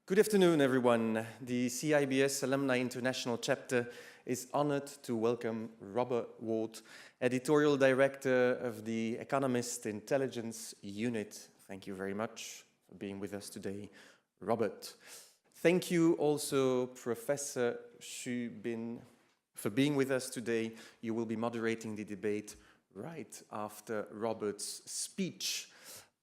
Good afternoon, everyone. The CEIBS Alumni International Chapter is honored to welcome Robert Ward, Editorial Director of the Economist Intelligence Unit. Thank you very much for being with us today, Robert. Thank you also, Professor Xu for being with us today. You will be moderating the debate right after Robert's speech.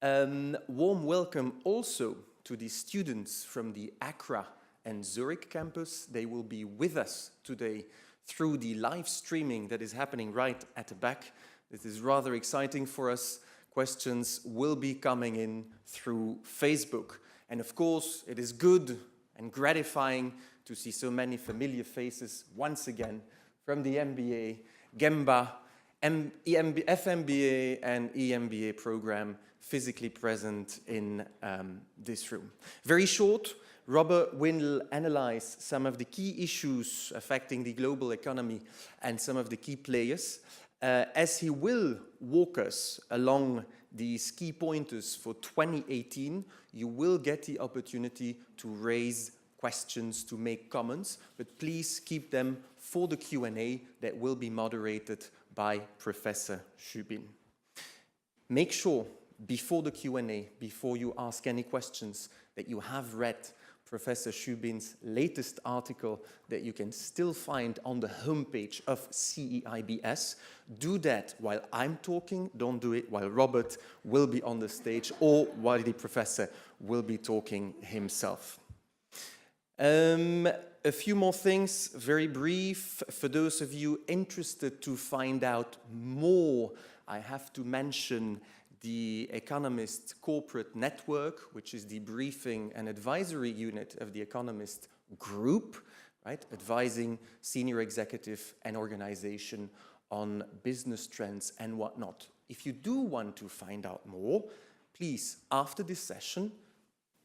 Warm welcome also to the students from the Accra and Zurich campus. They will be with us today through the live streaming that is happening right at the back. This is rather exciting for us. Questions will be coming in through Facebook. And of course, it is good and gratifying to see so many familiar faces once again from the MBA, Gemba, FMBA and EMBA program physically present in this room. Very short, Robert will analyze some of the key issues affecting the global economy and some of the key players, as he will walk us along these key pointers for 2018. You will get the opportunity to raise questions, to make comments, but please keep them for the Q&A that will be moderated by Professor Xu. Make sure before the Q&A, before you ask any questions, that you have read Professor Xu's latest article that you can still find on the homepage of CEIBS. Do that while I'm talking, don't do it while Robert will be on the stage or while the professor will be talking himself. A few more things, very brief. For those of you interested to find out more, I have to mention the Economist Corporate Network, which is the briefing and advisory unit of the Economist Group, right? Advising senior executive and organization on business trends and whatnot. If you do want to find out more, please, after this session,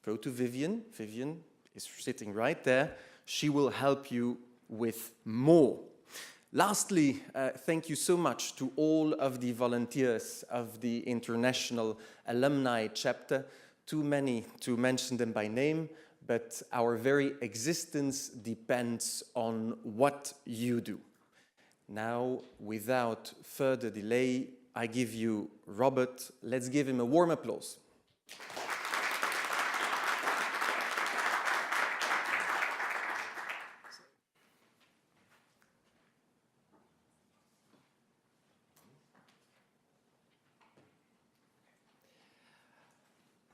go to Vivian. Vivian is sitting right there. She will help you with more. Lastly, thank you so much to all of the volunteers of the International Alumni Chapter. Too many to mention them by name, but our very existence depends on what you do. Now, without further delay, I give you Robert. Let's give him a warm applause.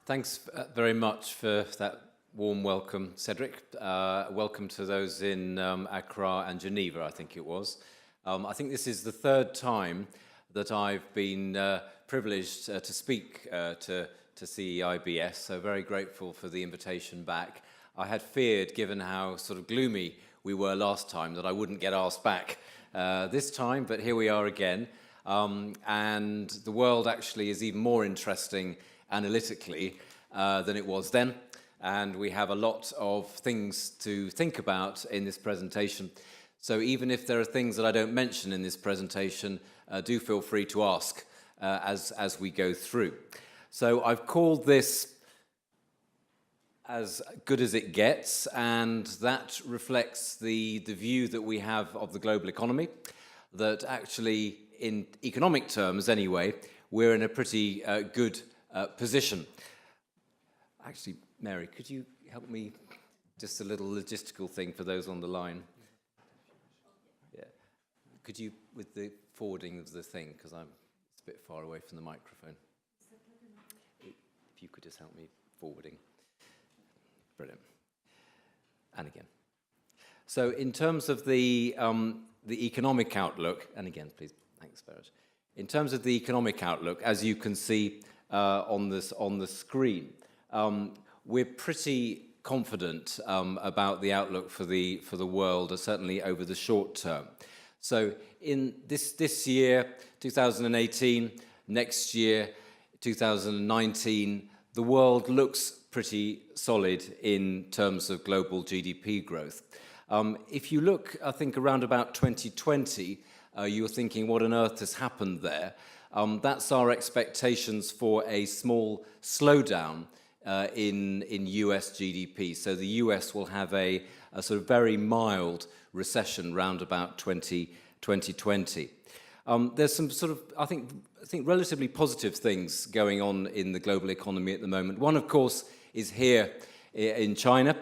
Thanks very much for that warm welcome, Cedric. Welcome to those in Accra and Geneva, I think it was. I think this is the third time that I've been privileged to speak to CEIBS, so very grateful for the invitation back. I had feared, given how sort of gloomy we were last time, that I wouldn't get asked back this time, but here we are again. And the world actually is even more interesting analytically than it was then, and we have a lot of things to think about in this presentation. So even if there are things that I don't mention in this presentation, do feel free to ask as we go through. So I've called this As Good as It Gets, and that reflects the view that we have of the global economy, that actually, in economic terms anyway, we're in a pretty good position. Actually, Mary, could you help me? Just a little logistical thing for those on the line. Yeah. Could you, with the forwarding of the thing, because it's a bit far away from the microphone. If you could just help me forwarding. Brilliant. And again. So in terms of the economic outlook, and again, please, thanks, Farage. In terms of the economic outlook, as you can see on the screen, we're pretty confident about the outlook for the world, certainly over the short term. So in this year, 2018, next year, 2019, the world looks pretty solid in terms of global GDP growth. If you look, I think, around about 2020, you're thinking, what on earth has happened there? That's our expectations for a small slowdown in US GDP. So the US will have a sort of very mild recession round about 2020. There's some sort of, I think, relatively positive things going on in the global economy at the moment. One, of course, is here in China.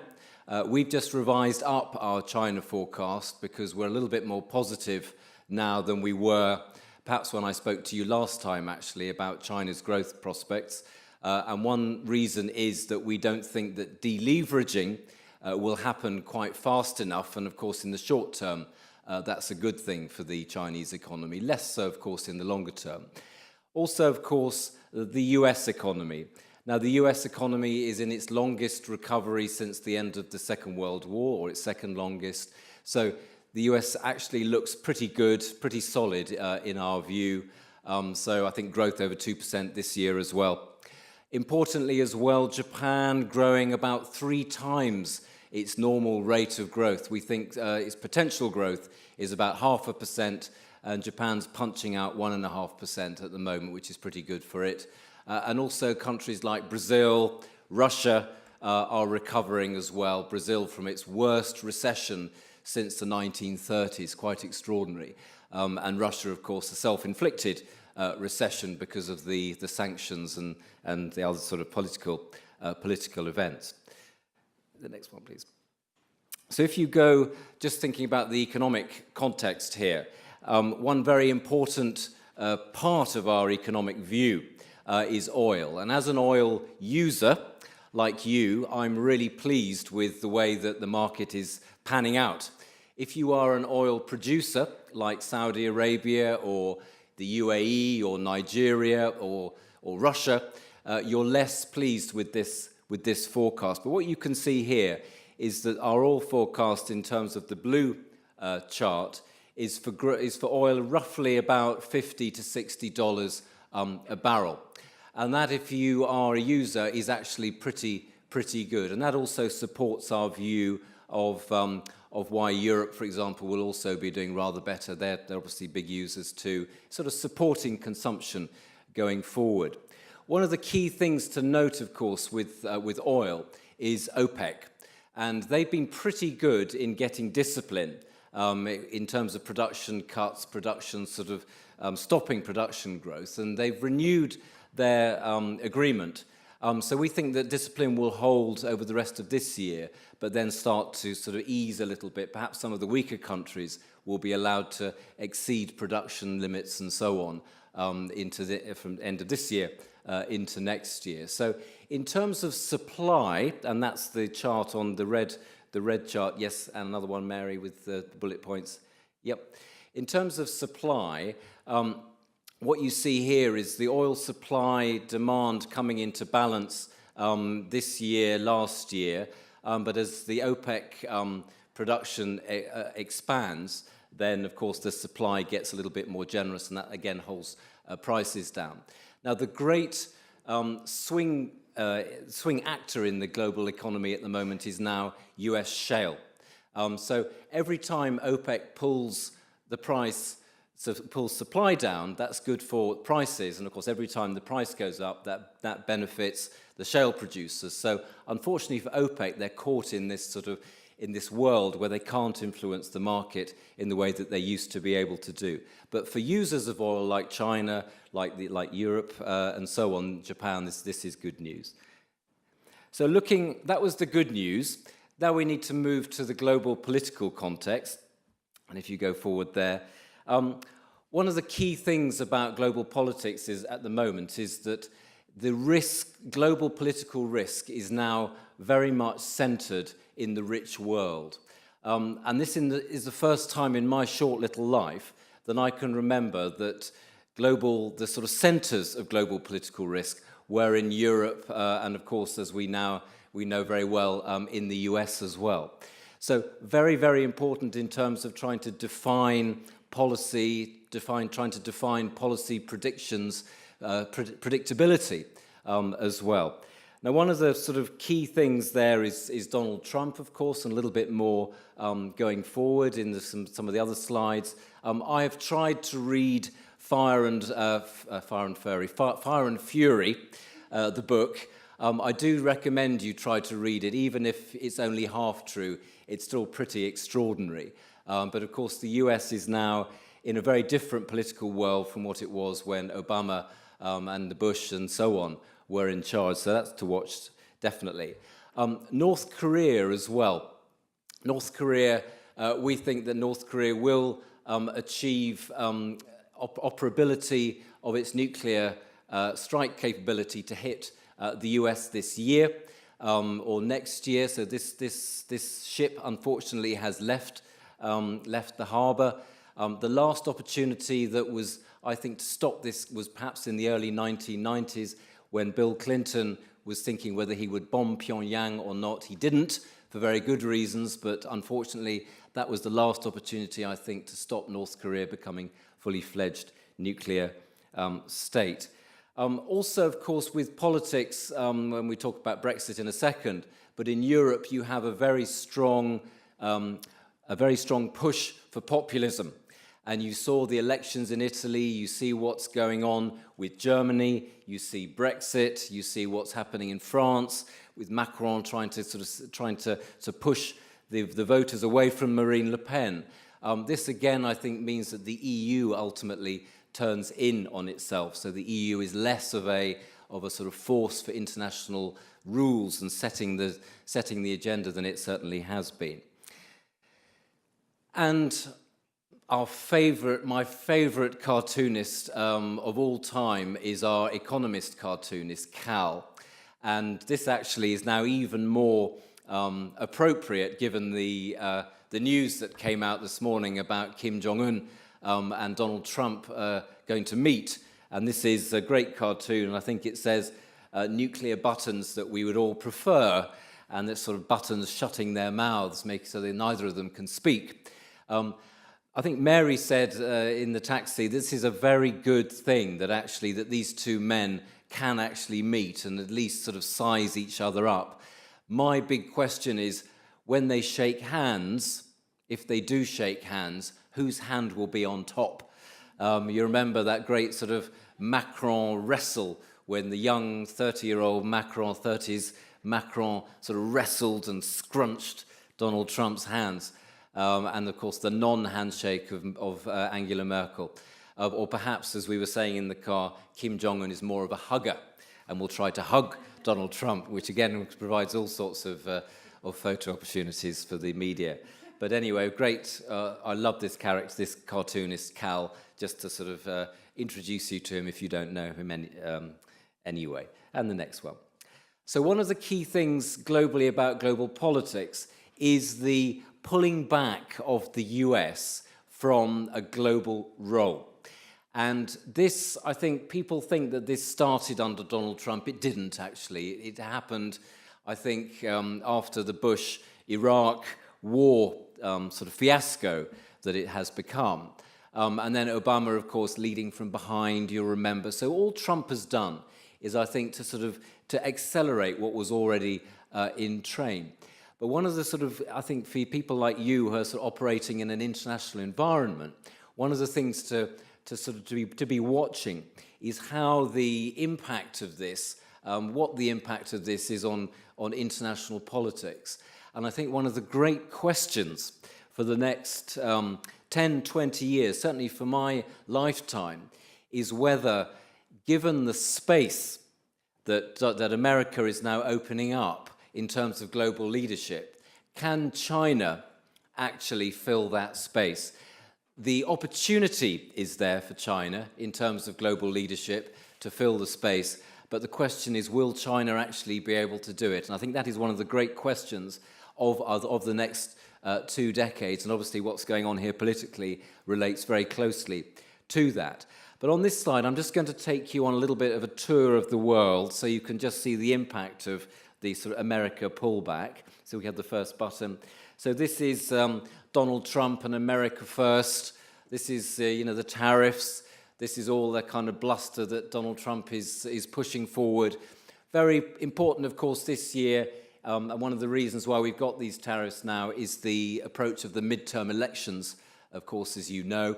We've just revised up our China forecast because we're a little bit more positive now than we were perhaps when I spoke to you last time, actually, about China's growth prospects. And one reason is that we don't think that deleveraging will happen quite fast enough. And of course, in the short term, that's a good thing for the Chinese economy. Less so, of course, in the longer term. Also, of course, the US economy. Now, the US economy is in its longest recovery since the end of the Second World War, or its second longest. So the US actually looks pretty good, pretty solid in our view. So I think growth over 2% this year as well. Importantly as well, Japan growing about 3 times its normal rate of growth. We think its potential growth is about 0.5%, and Japan's punching out 1.5% at the moment, which is pretty good for it. And also countries like Brazil, Russia are recovering as well. Brazil from its worst recession since the 1930s, quite extraordinary. And Russia, of course, a self-inflicted recession because of the sanctions and the other sort of political events. The next one, please. So if you go just thinking about the economic context here, one very important part of our economic view is oil. And as an oil user, like you, I'm really pleased with the way that the market is panning out. If you are an oil producer, like Saudi Arabia or the UAE or Nigeria or Russia, you're less pleased with this forecast. But what you can see here is that our oil forecast in terms of the blue chart is for oil roughly about $50 to $60 a barrel. And that, if you are a user, is actually pretty good. And that also supports our view of why Europe, for example, will also be doing rather better. They're obviously big users too, sort of supporting consumption going forward. One of the key things to note, of course, with oil is OPEC. And they've been pretty good in getting discipline in terms of production cuts, production sort of stopping production growth. And they've renewed their agreement. So we think that discipline will hold over the rest of this year, but then start to sort of ease a little bit. Perhaps some of the weaker countries will be allowed to exceed production limits and so on from the end of this year into next year. So in terms of supply, and that's the chart on the red chart, yes, and another one, Mary, with the bullet points. Yep. In terms of supply, what you see here is the oil supply demand coming into balance this year, last year, but as the OPEC production expands, then of course the supply gets a little bit more generous, and that again holds prices down. Now the great swing actor in the global economy at the moment is now US shale. So every time OPEC pulls the price, so pulls supply down, that's good for prices. And of course, every time the price goes up, that benefits the shale producers. So unfortunately for OPEC, they're caught in this world where they can't influence the market in the way that they used to be able to do. But for users of oil like China, like Europe, and so on, Japan, this is good news. So that was the good news. Now we need to move to the global political context. And if you go forward there, one of the key things about global politics at the moment is that the global political risk is now very much centered in the rich world. And this is the first time in my short little life that I can remember that the sort of centers of global political risk were in Europe, and of course, as we know very well, in the US as well. So very, very important in terms of trying to define policy, trying to define policy predictions, predictability as well. Now, one of the sort of key things there is Donald Trump, of course, and a little bit more going forward in some of the other slides. I have tried to read Fire and Fury, the book. I do recommend you try to read it, even if it's only half true. It's still pretty extraordinary. But of course, the US is now in a very different political world from what it was when Obama and the Bush and so on were in charge. So that's to watch, definitely. North Korea as well. North Korea, we think that North Korea will achieve operability of its nuclear strike capability to hit the US this year or next year. So this ship, unfortunately, has left the harbour. The last opportunity that was, I think, to stop this was perhaps in the early 1990s when Bill Clinton was thinking whether he would bomb Pyongyang or not. He didn't, for very good reasons, but unfortunately that was the last opportunity, I think, to stop North Korea becoming fully fledged nuclear state. Also, of course, with politics, when we talk about Brexit in a second, but in Europe you have a very strong push for populism. And you saw the elections in Italy, you see what's going on with Germany, you see Brexit, you see what's happening in France, with Macron trying to push the voters away from Marine Le Pen. This again, I think, means that the EU ultimately turns in on itself. So the EU is less of a sort of force for international rules and setting the agenda than it certainly has been. And my favourite cartoonist of all time is our Economist cartoonist, Cal. And this actually is now even more appropriate given the news that came out this morning about Kim Jong-un and Donald Trump going to meet. And this is a great cartoon, and I think it says nuclear buttons that we would all prefer, and it's sort of buttons shutting their mouths, so that neither of them can speak. I think Mary said in the taxi, this is a very good thing that these two men can actually meet and at least sort of size each other up. My big question is, when they shake hands, if they do shake hands, whose hand will be on top? You remember that great sort of Macron wrestle when the young 30-year-old Macron, 30s Macron, sort of wrestled and scrunched Donald Trump's hands. And of course the non-handshake of Angela Merkel. Or perhaps, as we were saying in the car, Kim Jong-un is more of a hugger and will try to hug Donald Trump, which again provides all sorts of photo opportunities for the media. But anyway, great. I love this character, this cartoonist, Cal, just to sort of introduce you to him if you don't know him anyway. And the next one. So one of the key things globally about global politics is the pulling back of the US from a global role. And this, I think, people think that this started under Donald Trump. It didn't, actually. It happened, I think, after the Bush-Iraq war sort of fiasco that it has become. And then Obama, of course, leading from behind, you'll remember. So all Trump has done is, I think, to accelerate what was already in train. But one of the sort of, I think, for people like you who are sort of operating in an international environment, one of the things to be watching is how the impact of this, what the impact of this is on international politics. And I think one of the great questions for the next 10, 20 years, certainly for my lifetime, is whether, given the space that America is now opening up in terms of global leadership, can China actually fill that space? The opportunity is there for China in terms of global leadership to fill the space, but the question is, will China actually be able to do it? And I think that is one of the great questions of the next 2 decades, and obviously what's going on here politically relates very closely to that. But on this slide, I'm just going to take you on a little bit of a tour of the world so you can just see the impact of the sort of America pullback. So we have the first button. So this is Donald Trump and America First. This is, the tariffs. This is all the kind of bluster that Donald Trump is pushing forward. Very important, of course, this year. And one of the reasons why we've got these tariffs now is the approach of the midterm elections, of course, as you know.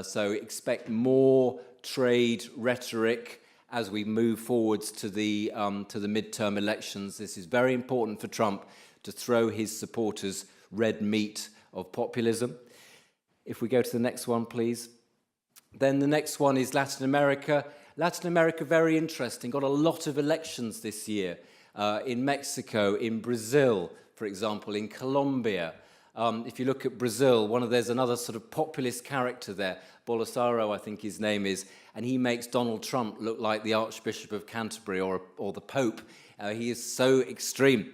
So expect more trade rhetoric as we move forwards to the midterm elections. This is very important for Trump to throw his supporters red meat of populism. If we go to the next one, please. Then the next one is Latin America. Latin America, very interesting. Got a lot of elections this year in Mexico, in Brazil, for example, in Colombia. If you look at Brazil, there's another sort of populist character there, Bolsonaro, I think his name is, and he makes Donald Trump look like the Archbishop of Canterbury or the Pope. He is so extreme.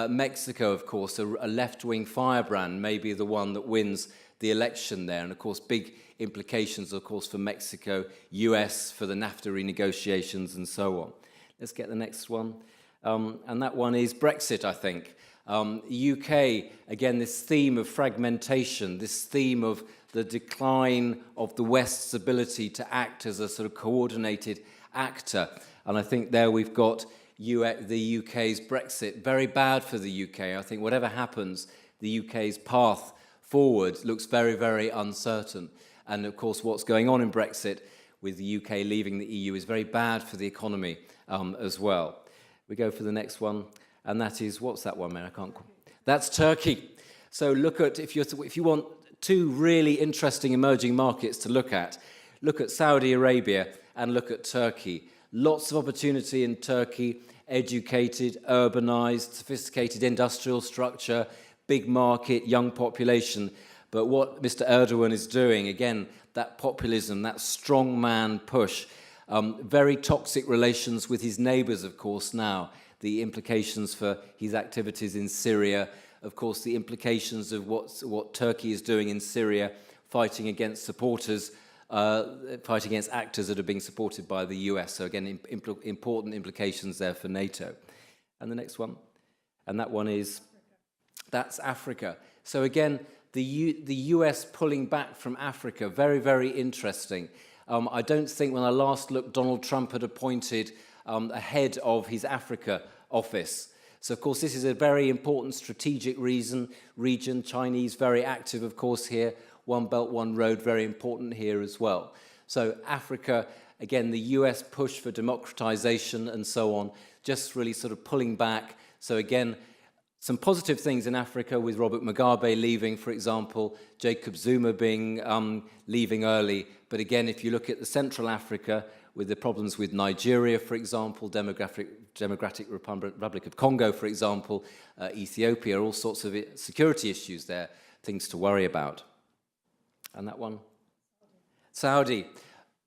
Mexico, of course, a left-wing firebrand, maybe the one that wins the election there, and of course big implications, of course, for Mexico, US, for the NAFTA renegotiations and so on. Let's get the next one. And that one is Brexit, I think. UK, again, this theme of fragmentation, this theme of the decline of the West's ability to act as a sort of coordinated actor. And I think there we've got the UK's Brexit, very bad for the UK. I think whatever happens, the UK's path forward looks very, very uncertain. And of course, what's going on in Brexit with the UK leaving the EU is very bad for the economy as well. We go for the next one, and that is, what's that one, man? I can't. That's Turkey. So look at, if you want two really interesting emerging markets to look at Saudi Arabia and look at Turkey. Lots of opportunity in Turkey, educated, urbanized, sophisticated industrial structure, big market, young population. But what Mr. Erdogan is doing, again, that populism, that strongman push, very toxic relations with his neighbors, of course, now. The implications for his activities in Syria, of course, the implications of what Turkey is doing in Syria, fighting against supporters, fighting against actors that are being supported by the US. So again, important implications there for NATO. And the next one, and that one is, that's Africa. So again, the US pulling back from Africa, very, very interesting. I don't think when I last looked, Donald Trump had appointed a head of his Africa office. So, of course, this is a very important strategic region. Chinese very active, of course, here. One Belt, One Road, very important here as well. So Africa, again, the US push for democratization and so on, just really sort of pulling back. So again, some positive things in Africa with Robert Mugabe leaving, for example, Jacob Zuma leaving early. But again, if you look at the Central Africa, with the problems with Nigeria, for example, Democratic Republic of Congo, for example, Ethiopia, all sorts of security issues there, things to worry about. And that one? Saudi.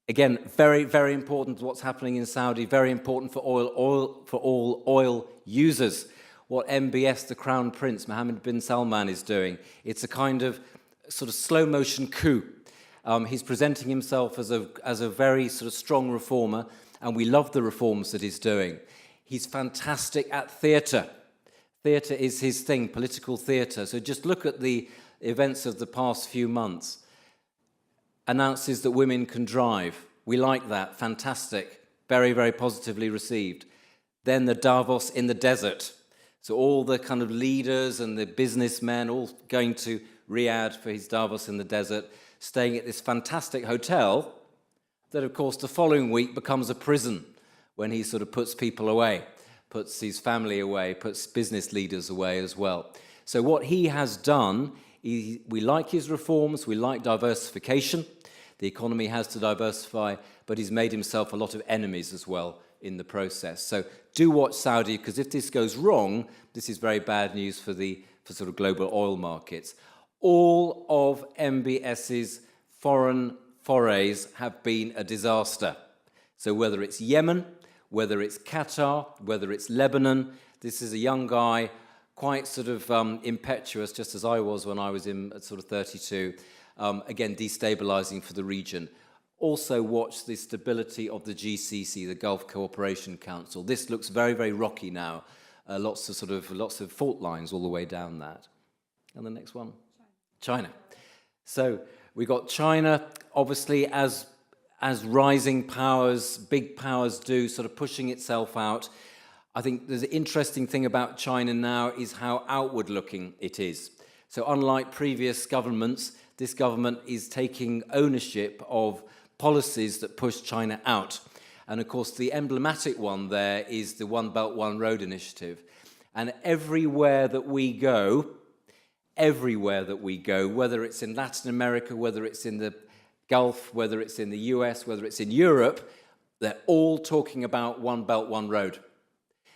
Again, very, very important what's happening in Saudi, very important for all oil users. What MBS, the Crown Prince, Mohammed bin Salman, is doing. It's a kind of sort of slow-motion coup. He's presenting himself as a very sort of strong reformer, and we love the reforms that he's doing. He's fantastic at theatre. Theatre is his thing, political theatre. So just look at the events of the past few months. Announces that women can drive. We like that. Fantastic. Very, very positively received. Then the Davos in the desert. So all the kind of leaders and the businessmen all going to Riyadh for his Davos in the desert, staying at this fantastic hotel that, of course, the following week becomes a prison when he sort of puts people away, puts his family away, puts business leaders away as well. So what he has done, we like his reforms, we like diversification. The economy has to diversify, but he's made himself a lot of enemies as well in the process. So do watch Saudi, because if this goes wrong, this is very bad news for sort of global oil markets. All of MBS's foreign forays have been a disaster. So whether it's Yemen, whether it's Qatar, whether it's Lebanon, this is a young guy, quite sort of impetuous, just as I was when I was in sort of 32, again, destabilizing for the region. Also watch the stability of the GCC, the Gulf Cooperation Council. This looks very, very rocky now. Lots of fault lines all the way down that. And the next one? China. So we got China, obviously, as rising powers, big powers do, sort of pushing itself out. I think there's an interesting thing about China now is how outward-looking it is. So unlike previous governments, this government is taking ownership of policies that push China out. And of course, the emblematic one there is the One Belt, One Road initiative. And everywhere that we go, whether it's in Latin America, whether it's in the Gulf, whether it's in the US, whether it's in Europe, they're all talking about One Belt, One Road.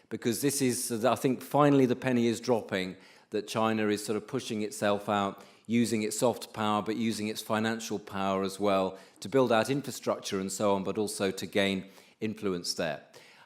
Because this is, I think, finally the penny is dropping, that China is sort of pushing itself out, using its soft power, but using its financial power as well to build out infrastructure and so on, but also to gain influence there.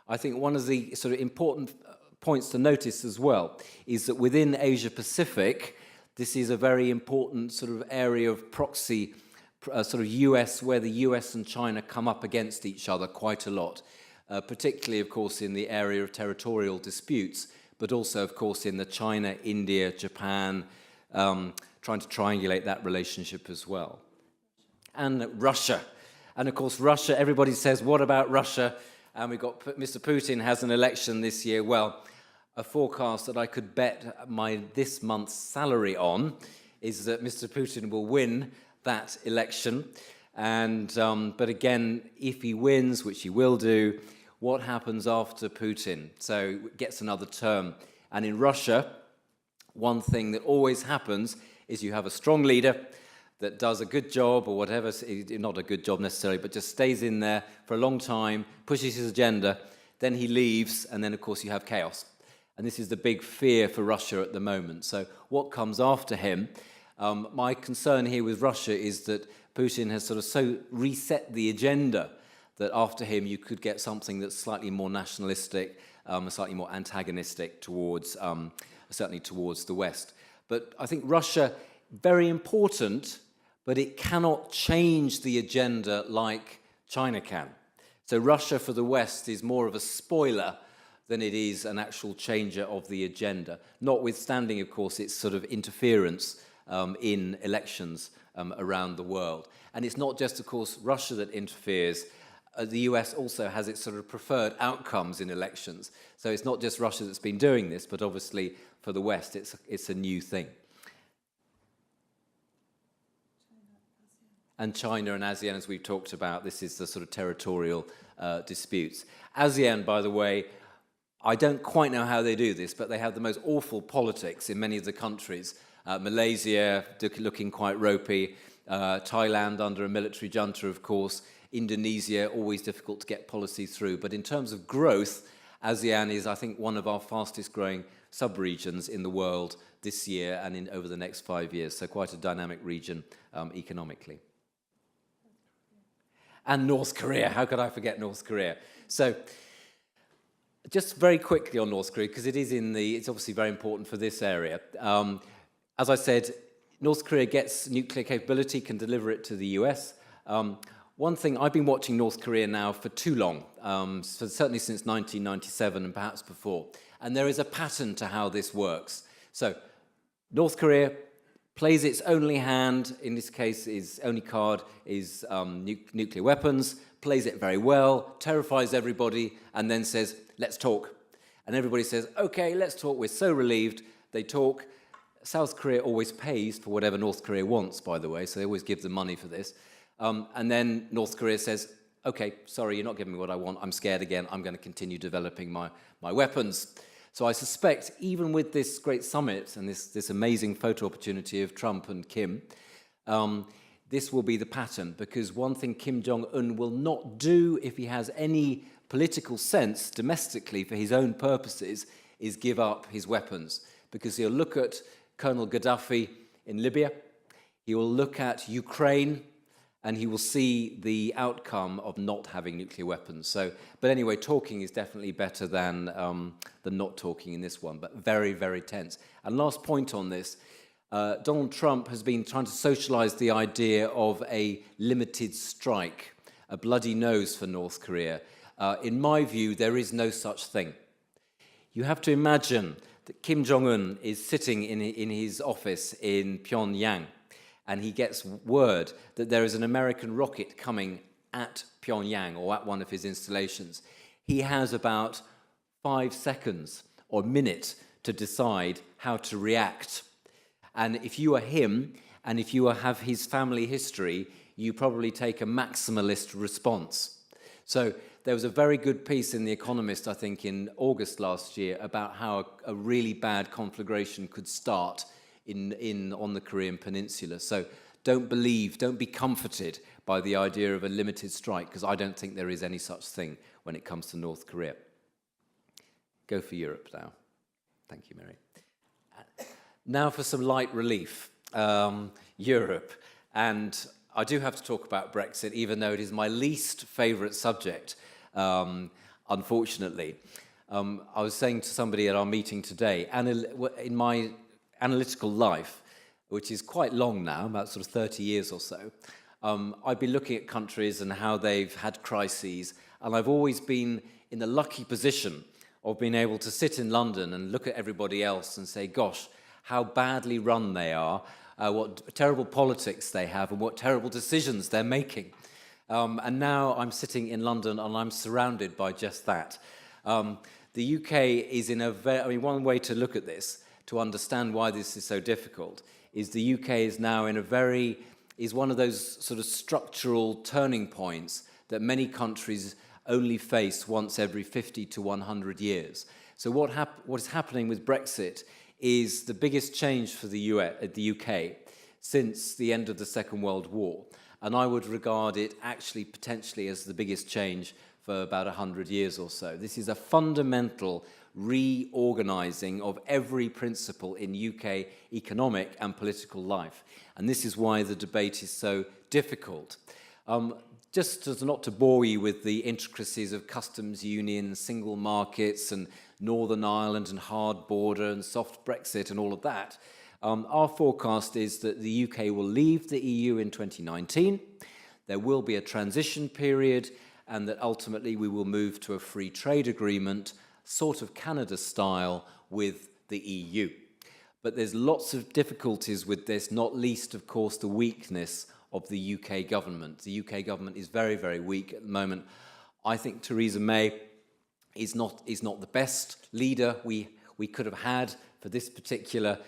I think one of the sort of important points to notice as well is that within Asia-Pacific, this is a very important sort of area of proxy, sort of US, where the US and China come up against each other quite a lot, particularly, of course, in the area of territorial disputes, but also, of course, in the China, India, Japan, trying to triangulate that relationship as well. And Russia. And, of course, Russia, everybody says, what about Russia? And we've got Mr. Putin has an election this year. Well, a forecast that I could bet this month's salary on is that Mr. Putin will win that election. And but again, if he wins, which he will do, what happens after Putin? So gets another term. And in Russia, one thing that always happens is you have a strong leader that does a good job or whatever, not a good job necessarily, but just stays in there for a long time, pushes his agenda, then he leaves, and then, of course, you have chaos. And this is the big fear for Russia at the moment. So what comes after him? My concern here with Russia is that Putin has sort of so reset the agenda that after him you could get something that's slightly more nationalistic, slightly more antagonistic towards, certainly towards the West. But I think Russia, very important, but it cannot change the agenda like China can. So Russia for the West is more of a spoiler than it is an actual changer of the agenda, notwithstanding, of course, its sort of interference in elections around the world. And it's not just, of course, Russia that interferes. The US also has its sort of preferred outcomes in elections. So it's not just Russia that's been doing this, but obviously for the West, it's a new thing. And China and ASEAN, as we've talked about, this is the sort of territorial disputes. ASEAN, by the way, I don't quite know how they do this, but they have the most awful politics in many of the countries. Malaysia looking quite ropey, Thailand under a military junta, of course, Indonesia, always difficult to get policy through. But in terms of growth, ASEAN is, I think, one of our fastest growing sub-regions in the world this year and over the next 5 years. So quite a dynamic region economically. And North Korea, how could I forget North Korea? So just very quickly on North Korea, because it's obviously very important for this area. As I said, North Korea gets nuclear capability, can deliver it to the US. One thing, I've been watching North Korea now for too long, so certainly since 1997 and perhaps before. And there is a pattern to how this works. So North Korea plays its only hand, in this case, its only card is nuclear weapons, plays it very well, terrifies everybody, and then says, let's talk. And everybody says, okay, let's talk, we're so relieved. They talk. South Korea always pays for whatever North Korea wants, by the way, so they always give them money for this. And then North Korea says, okay, sorry, you're not giving me what I want, I'm scared again, I'm going to continue developing my weapons. So I suspect, even with this great summit and this amazing photo opportunity of Trump and Kim, this will be the pattern, because one thing Kim Jong-un will not do if he has any political sense domestically for his own purposes is give up his weapons, because he'll look at Colonel Gaddafi in Libya, he will look at Ukraine, and he will see the outcome of not having nuclear weapons. So, but anyway, talking is definitely better than not talking in this one, but very, very tense. And last point on this, Donald Trump has been trying to socialize the idea of a limited strike, a bloody nose for North Korea. In my view, there is no such thing. You have to imagine that Kim Jong-un is sitting in his office in Pyongyang, and he gets word that there is an American rocket coming at Pyongyang or at one of his installations. He has about 5 seconds or a minute to decide how to react. And if you are him, and if you have his family history, you probably take a maximalist response. So there was a very good piece in The Economist, I think, in August last year about how a really bad conflagration could start on the Korean Peninsula. So don't be comforted by the idea of a limited strike, because I don't think there is any such thing when it comes to North Korea. Go for Europe now. Thank you, Mary. Now for some light relief. Europe. And I do have to talk about Brexit, even though it is my least favourite subject, unfortunately. I was saying to somebody at our meeting today, in my analytical life, which is quite long now, about sort of 30 years or so, I've been looking at countries and how they've had crises, and I've always been in the lucky position of being able to sit in London and look at everybody else and say, gosh, how badly run they are, what terrible politics they have, and what terrible decisions they're making. And now I'm sitting in London and I'm surrounded by just that. The UK is in a very, one way to look at this, to understand why this is so difficult, is the UK is now in is one of those sort of structural turning points that many countries only face once every 50 to 100 years. So what is happening with Brexit is the biggest change for the UK since the end of the Second World War. And I would regard it actually potentially as the biggest change for about 100 years or so. This is a fundamental reorganizing of every principle in UK economic and political life. And this is why the debate is so difficult. Just as not to bore you with the intricacies of customs union, single markets, and Northern Ireland, and hard border, and soft Brexit, and all of that, our forecast is that the UK will leave the EU in 2019. There will be a transition period, and that ultimately we will move to a free trade agreement, sort of Canada style, with the EU. But there's lots of difficulties with this, not least, of course, the weakness of the UK government. The UK government is very, very weak at the moment. I think Theresa May is not the best leader we could have had for this particular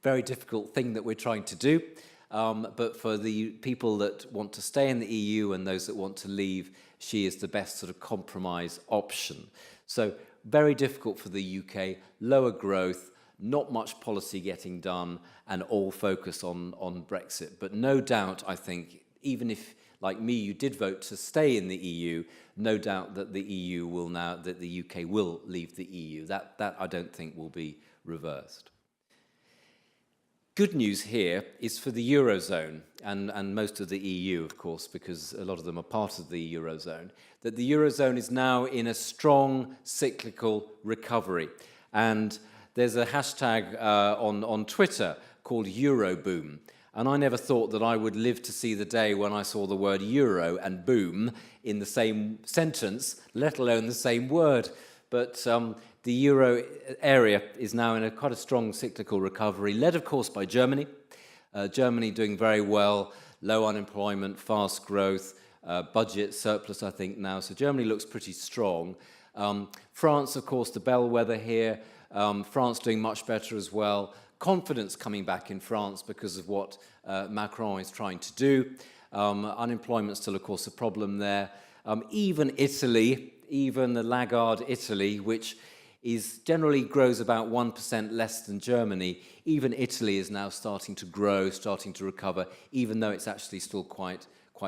very difficult thing that we're trying to do. But for the people that want to stay in the EU and those that want to leave, she is the best sort of compromise option. So very difficult for the UK, lower growth, not much policy getting done, and all focus on Brexit. But no doubt, I think, even if, like me, you did vote to stay in the EU, no doubt that the UK will leave the EU. That I don't think will be reversed. Good news here is for the Eurozone, and most of the EU, of course, because a lot of them are part of the Eurozone, that the Eurozone is now in a strong cyclical recovery. And there's a hashtag on Twitter called Euroboom. And I never thought that I would live to see the day when I saw the word Euro and boom in the same sentence, let alone the same word. But the Euro area is now in quite a strong cyclical recovery, led, of course, by Germany. Germany doing very well, low unemployment, fast growth, budget surplus, I think, now. So Germany looks pretty strong. France, of course, the bellwether here. France doing much better as well. Confidence coming back in France because of what Macron is trying to do. Unemployment still, of course, a problem there. Even Italy, even the laggard Italy, which generally grows about 1% less than Germany, even Italy is now starting to grow, starting to recover, even though it's actually still quite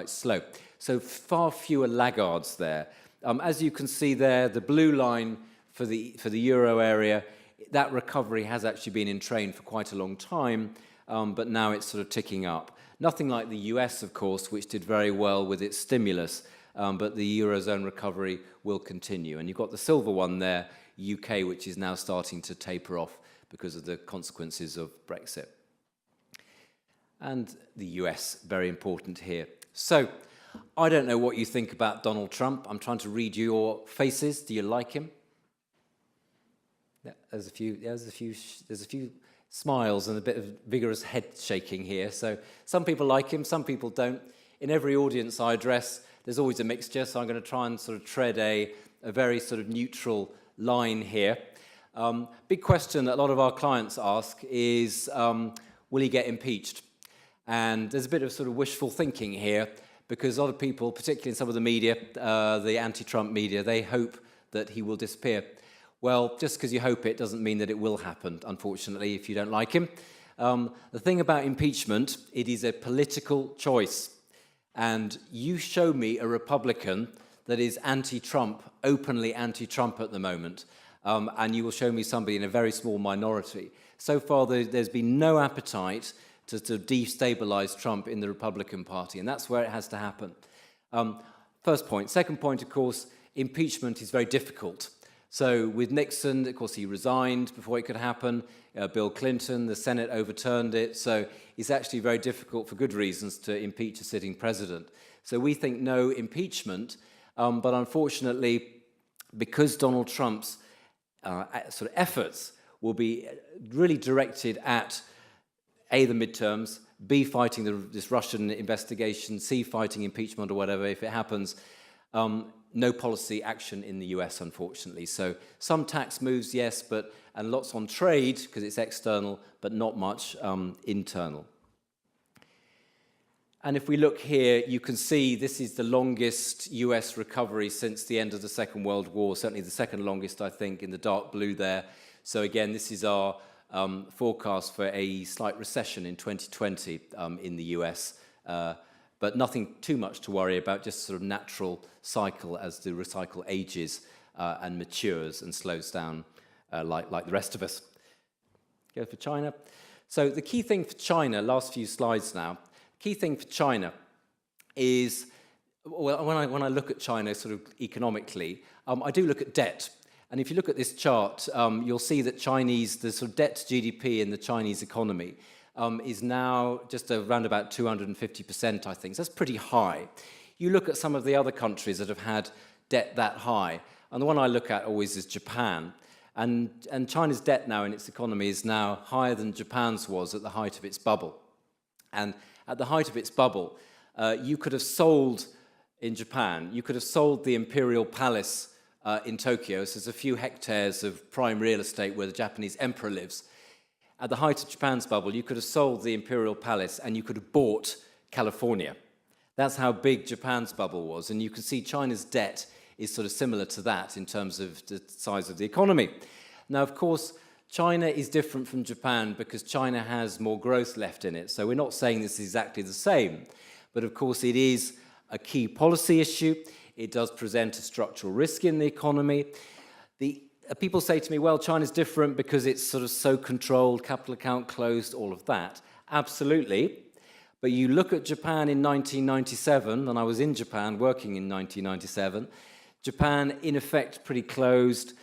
slow. So far fewer laggards there. As you can see there, the blue line for the euro area, that recovery has actually been in train for quite a long time, but now it's sort of ticking up. Nothing like the US, of course, which did very well with its stimulus, but the Eurozone recovery will continue. And you've got the silver one there, UK, which is now starting to taper off because of the consequences of Brexit. And the US, very important here. So, I don't know what you think about Donald Trump. I'm trying to read your faces. Do you like him? Yeah, there's a few smiles and a bit of vigorous head shaking here. So some people like him, some people don't. In every audience I address, there's always a mixture. So I'm going to try and sort of tread a very sort of neutral line here. Big question that a lot of our clients ask is, will he get impeached? And there's a bit of sort of wishful thinking here, because a lot of people, particularly in some of the media, the anti-Trump media, they hope that he will disappear. Well, just because you hope it doesn't mean that it will happen, unfortunately, if you don't like him. The thing about impeachment, it is a political choice. And you show me a Republican that is anti-Trump, openly anti-Trump at the moment, and you will show me somebody in a very small minority. So far, there's been no appetite to destabilize Trump in the Republican Party, and that's where it has to happen. First point. Second point, of course, impeachment is very difficult. So with Nixon, of course, he resigned before it could happen. Bill Clinton, the Senate overturned it. So it's actually very difficult, for good reasons, to impeach a sitting president. So we think no impeachment, but unfortunately, because Donald Trump's sort of efforts will be really directed at A, the midterms, B, fighting this Russian investigation, C, fighting impeachment or whatever, if it happens, no policy action in the US, unfortunately. So some tax moves, yes, and lots on trade, because it's external, but not much internal. And if we look here, you can see this is the longest US recovery since the end of the Second World War, certainly the second longest, I think, in the dark blue there. So again, this is our forecast for a slight recession in 2020 in the US, but nothing too much to worry about, just sort of natural cycle as the cycle ages and matures and slows down like the rest of us. Go for China. So the key thing for China, last few slides now, key thing for China is, well, when I look at China sort of economically, I do look at debt. And if you look at this chart, you'll see that the sort of debt to GDP in the Chinese economy is now just around about 250%, I think. So that's pretty high. You look at some of the other countries that have had debt that high, and the one I look at always is Japan. And China's debt now in its economy is now higher than Japan's was at the height of its bubble. And at the height of its bubble, you could have sold in Japan, you could have sold the Imperial Palace in Tokyo. So there's a few hectares of prime real estate where the Japanese emperor lives. At the height of Japan's bubble, you could have sold the Imperial Palace and you could have bought California. That's how big Japan's bubble was. And you can see China's debt is sort of similar to that in terms of the size of the economy. Now, of course, China is different from Japan because China has more growth left in it. So we're not saying this is exactly the same. But of course, it is a key policy issue. It does present a structural risk in the economy. People say to me, well, China's different because it's sort of so controlled, capital account closed, all of that. Absolutely. But you look at Japan in 1997, and I was in Japan working in 1997, Japan, in effect, pretty closed.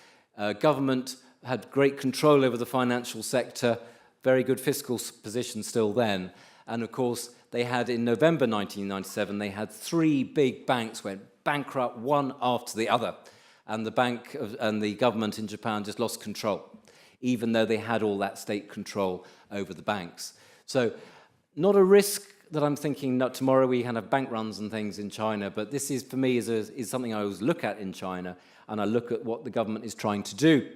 Government had great control over the financial sector, very good fiscal position still then. And of course, they had, in November 1997, they had 3 big banks went bankrupt, one after the other. And the government in Japan just lost control, even though they had all that state control over the banks. So not a risk that I'm thinking that tomorrow we can have bank runs and things in China, but this is, for me, is something I always look at in China, and I look at what the government is trying to do.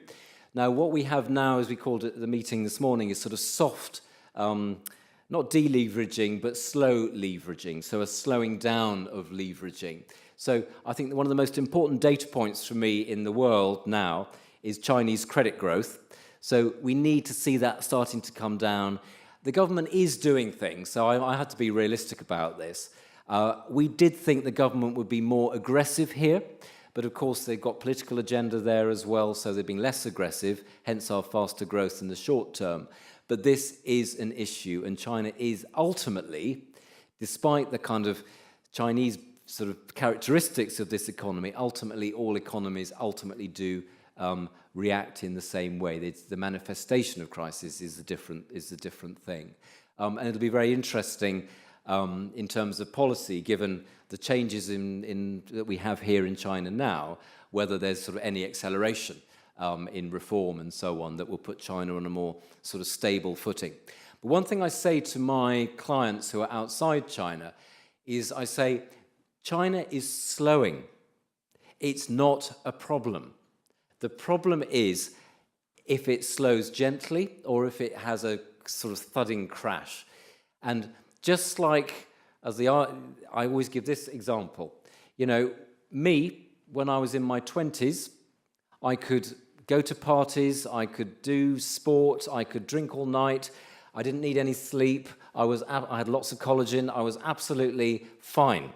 Now, what we have now, as we called it at the meeting this morning, is sort of soft, not deleveraging, but slow leveraging, so a slowing down of leveraging. So I think that one of the most important data points for me in the world now is Chinese credit growth. So we need to see that starting to come down. The government is doing things, so I had to be realistic about this. We did think the government would be more aggressive here, but of course they've got political agenda there as well, so they're being less aggressive, hence our faster growth in the short term. But this is an issue, and China is ultimately, despite the kind of Chinese sort of characteristics of this economy, ultimately all economies ultimately do react in the same way. The manifestation of crisis is a different thing. And it'll be very interesting in terms of policy, given the changes that we have here in China now, whether there's sort of any acceleration in reform and so on that will put China on a more sort of stable footing. But one thing I say to my clients who are outside China is I say, China is slowing. It's not a problem. The problem is if it slows gently or if it has a sort of thudding crash. And just like I always give this example. You know, me, when I was in my 20s, I could go to parties, I could do sport, I could drink all night, I didn't need any sleep, I had lots of collagen, I was absolutely fine.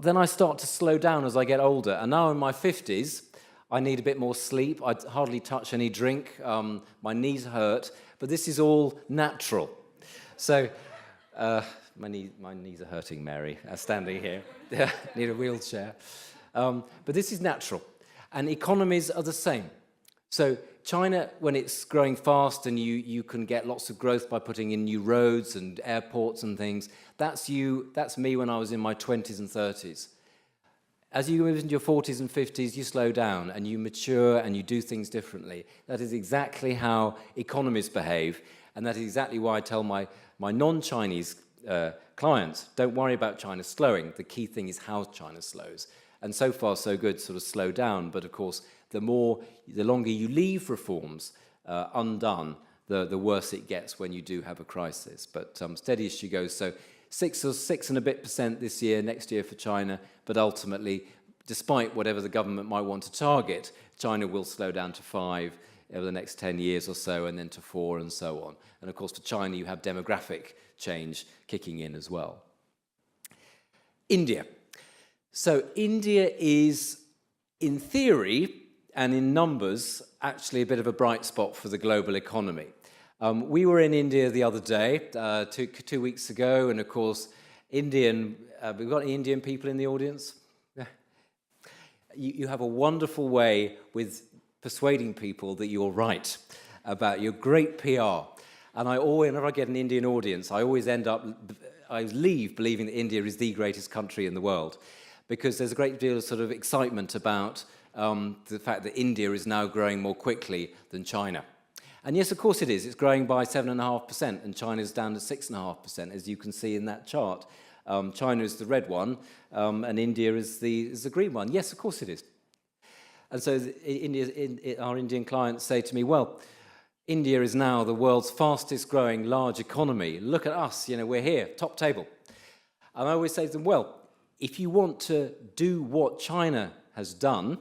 Then I start to slow down as I get older, and now in my 50s, I need a bit more sleep, I hardly touch any drink, my knees hurt, but this is all natural. So, my knees are hurting, Mary, standing here. Need a wheelchair. But this is natural. And economies are the same. So China, when it's growing fast and you can get lots of growth by putting in new roads and airports and things, that's me when I was in my 20s and 30s. As you move into your 40s and 50s, you slow down and you mature and you do things differently. That is exactly how economies behave. And that is exactly why I tell my non-Chinese clients, don't worry about China slowing. The key thing is how China slows. And so far, so good, sort of slow down. But of course, the longer you leave reforms undone, the worse it gets when you do have a crisis. But steady as she goes. So 6 and a bit % this year, next year for China. But ultimately, despite whatever the government might want to target, China will slow down to 5 over the next 10 years or so, and then to 4 and so on. And of course, for China, you have demographic change kicking in as well. India. So India is, in theory and in numbers, actually a bit of a bright spot for the global economy. We were in India the other day, 2 weeks ago, and of course, we've got any Indian people in the audience? You have a wonderful way with persuading people that you're right about your great PR. And whenever I get an Indian audience, I leave believing that India is the greatest country in the world, because there's a great deal of sort of excitement about the fact that India is now growing more quickly than China. And yes, of course it is. It's growing by 7.5%, and China's down to 6.5%, as you can see in that chart. China is the red one, and India is the green one. Yes, of course it is. And so our Indian clients say to me, well, India is now the world's fastest growing large economy. Look at us, we're here, top table. And I always say to them, well, if you want to do what China has done,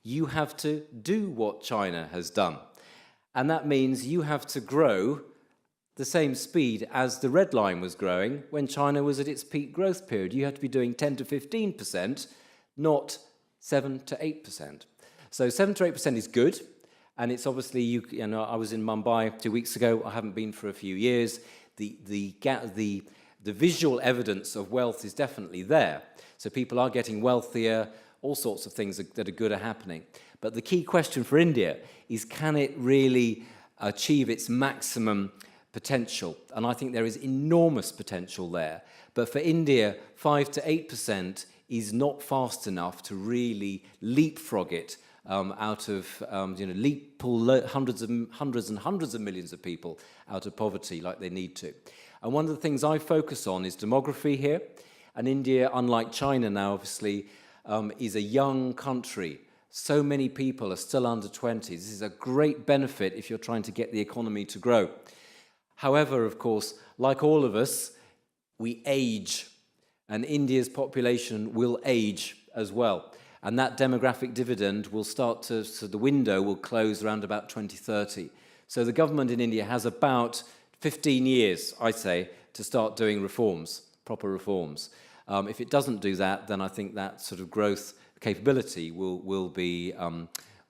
you have to do what China has done. And that means you have to grow the same speed as the red line was growing when China was at its peak growth period. You have to be doing 10 to 15%, not 7 to 8%. So 7 to 8% is good. And it's obviously, I was in Mumbai 2 weeks ago. I haven't been for a few years. The visual evidence of wealth is definitely there. So people are getting wealthier, all sorts of things that are good are happening. But the key question for India is, can it really achieve its maximum potential? And I think there is enormous potential there. But for India, 5 to 8% is not fast enough to really leapfrog it out of, pull hundreds and hundreds of millions of people out of poverty like they need to. And one of the things I focus on is demography here. And India, unlike China now, obviously, is a young country. So many people are still under 20. This is a great benefit if you're trying to get the economy to grow. However, of course, like all of us, we age. And India's population will age as well. And that demographic dividend will so the window will close around about 2030. So the government in India has about 15 years, I say, to start doing reforms, proper reforms. If it doesn't do that, then I think that sort of growth capability will be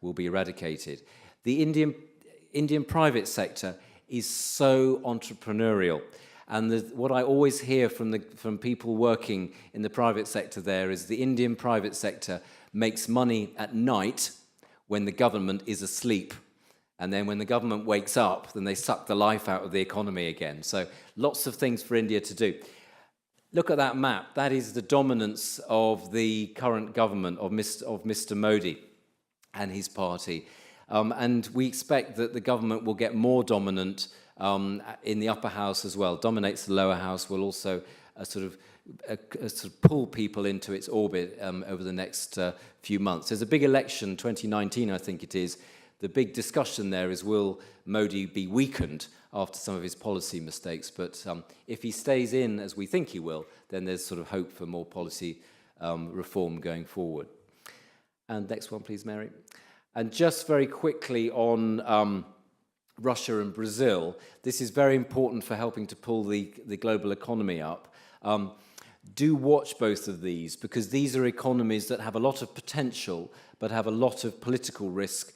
eradicated. The Indian private sector is so entrepreneurial. And what I always hear from people working in the private sector there is the Indian private sector makes money at night when the government is asleep. And then when the government wakes up, then they suck the life out of the economy again. So lots of things for India to do. Look at that map. That is the dominance of the current government, of Mr. Modi and his party. And we expect that the government will get more dominant in the upper house as well. Dominates the lower house, will also sort of pull people into its orbit over the next few months. There's a big election, 2019 I think it is, the big discussion there is, will Modi be weakened after some of his policy mistakes? But if he stays in, as we think he will, then there's sort of hope for more policy reform going forward. And next one, please, Mary. And just very quickly on Russia and Brazil, this is very important for helping to pull the global economy up. Do watch both of these, because these are economies that have a lot of potential but have a lot of political risk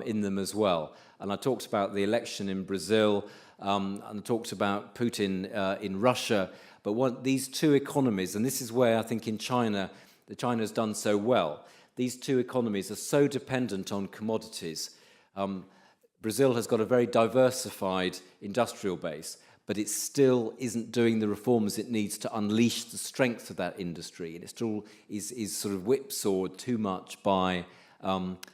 in them as well. And I talked about the election in Brazil, and I talked about Putin in Russia, but these two economies, and this is where I think in China, China's done so well, these two economies are so dependent on commodities. Brazil has got a very diversified industrial base, but it still isn't doing the reforms it needs to unleash the strength of that industry. And it still is sort of whipsawed too much by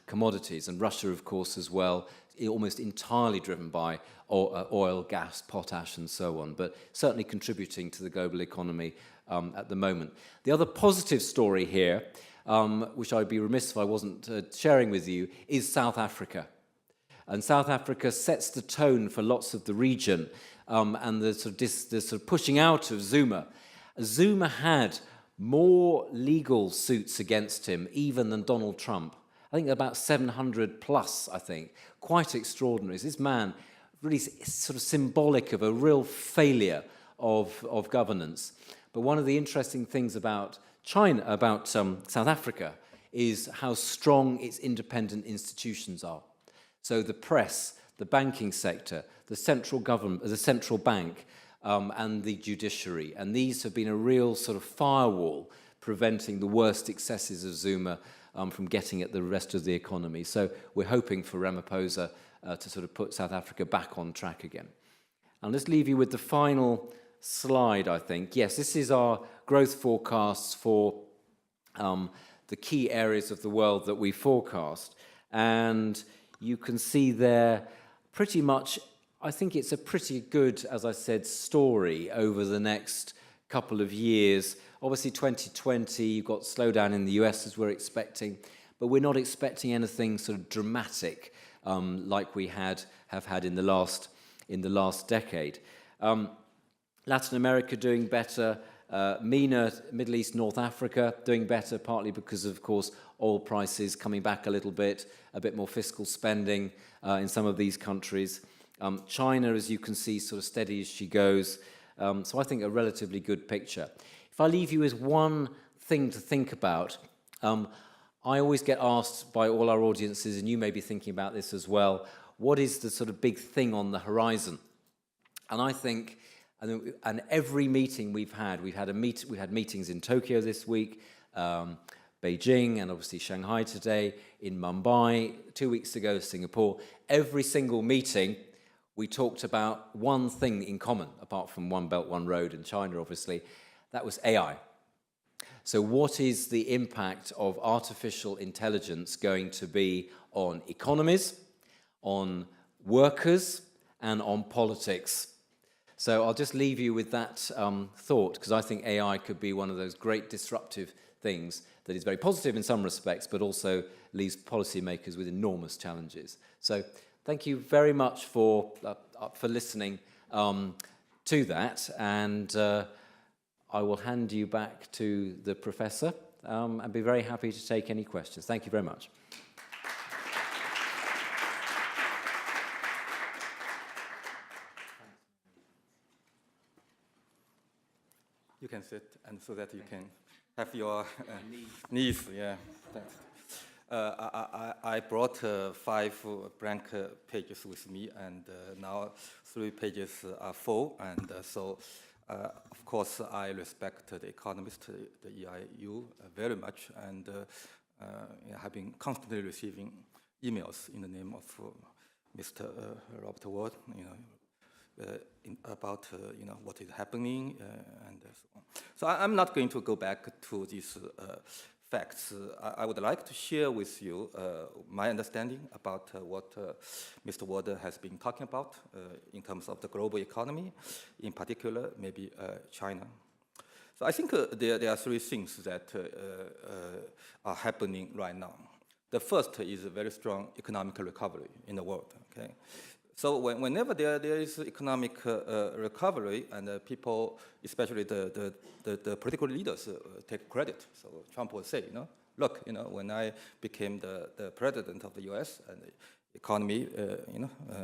commodities. And Russia, of course, as well, almost entirely driven by oil, gas, potash, and so on, but certainly contributing to the global economy at the moment. The other positive story here, which I'd be remiss if I wasn't sharing with you, is South Africa. And South Africa sets the tone for lots of the region. And the sort of pushing out of Zuma. Zuma had more legal suits against him even than Donald Trump. I think about 700 plus, I think. Quite extraordinary. This man really sort of symbolic of a real failure of governance. But one of the interesting things about South Africa is how strong its independent institutions are. So the press, the banking sector, the central government, the central bank, and the judiciary. And these have been a real sort of firewall preventing the worst excesses of Zuma from getting at the rest of the economy. So we're hoping for Ramaphosa to sort of put South Africa back on track again. I'll just leave you with the final slide, I think. Yes, this is our growth forecasts for the key areas of the world that we forecast. And you can see there pretty much, I think it's a pretty good, as I said, story over the next couple of years. Obviously 2020, you've got slowdown in the US as we're expecting, but we're not expecting anything sort of dramatic like we have had in the last decade. Latin America doing better, MENA, Middle East, North Africa doing better, partly because of course oil prices coming back a little bit, a bit more fiscal spending in some of these countries. China, as you can see, sort of steady as she goes. So I think a relatively good picture. If I leave you with one thing to think about, I always get asked by all our audiences, and you may be thinking about this as well, what is the sort of big thing on the horizon? And I think, and every meeting we've had meetings in Tokyo this week, Beijing, and obviously Shanghai today, in Mumbai, 2 weeks ago, Singapore. Every single meeting, we talked about one thing in common, apart from One Belt, One Road in China, obviously. That was AI. So what is the impact of artificial intelligence going to be on economies, on workers, and on politics? So I'll just leave you with that thought, because I think AI could be one of those great disruptive things that is very positive in some respects, but also leaves policymakers with enormous challenges. So thank you very much for listening to that, and I will hand you back to the professor and be very happy to take any questions. Thank you very much. You can sit, and so that you can have your knees. Yeah. I brought 5 blank pages with me, and now 3 pages are full. And so, of course, I respect the Economist, the EIU, very much, and have been constantly receiving emails in the name of Mr. Robert Ward, about what is happening and so on. So I'm not going to go back to these facts. I would like to share with you my understanding about what Mr. Ward has been talking about in terms of the global economy, in particular maybe China. So I think there are 3 things that are happening right now. The first is a very strong economic recovery in the world. Okay, so whenever there is economic recovery, and people, especially the political leaders, take credit. So Trump will say, look, when I became the president of the U.S. and the economy,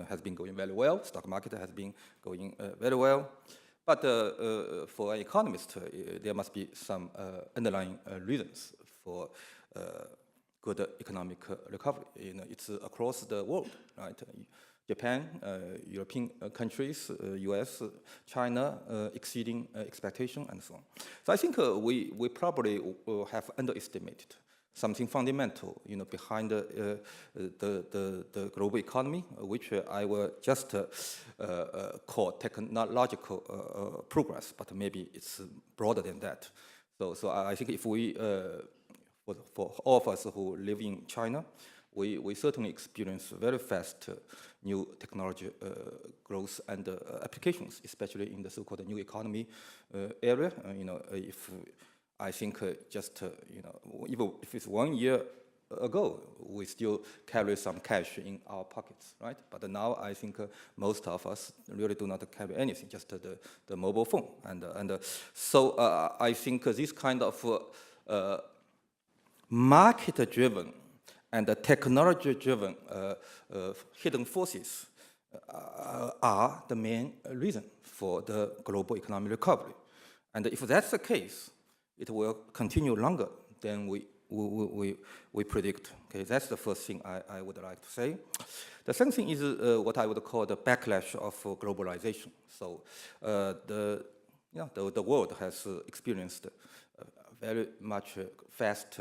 has been going very well. Stock market has been going very well. But for an economist, there must be some underlying reasons for good economic recovery. It's across the world, right? Japan, European countries, US, China, exceeding expectation, and so on. So I think we probably have underestimated something fundamental, behind the global economy, which I will just call technological progress, but maybe it's broader than that. So I think if we, for all of us who live in China, we certainly experience very fast new technology growth and applications, especially in the so-called new economy area. If I think just, even if it's 1 year ago, we still carry some cash in our pockets, right? But now I think most of us really do not carry anything, just the mobile phone. And so I think this kind of market-driven and technology-driven hidden forces are the main reason for the global economic recovery. And if that's the case, it will continue longer than we predict. Okay, that's the first thing I would like to say. The second thing is what I would call the backlash of globalization. So the world has experienced a very much fast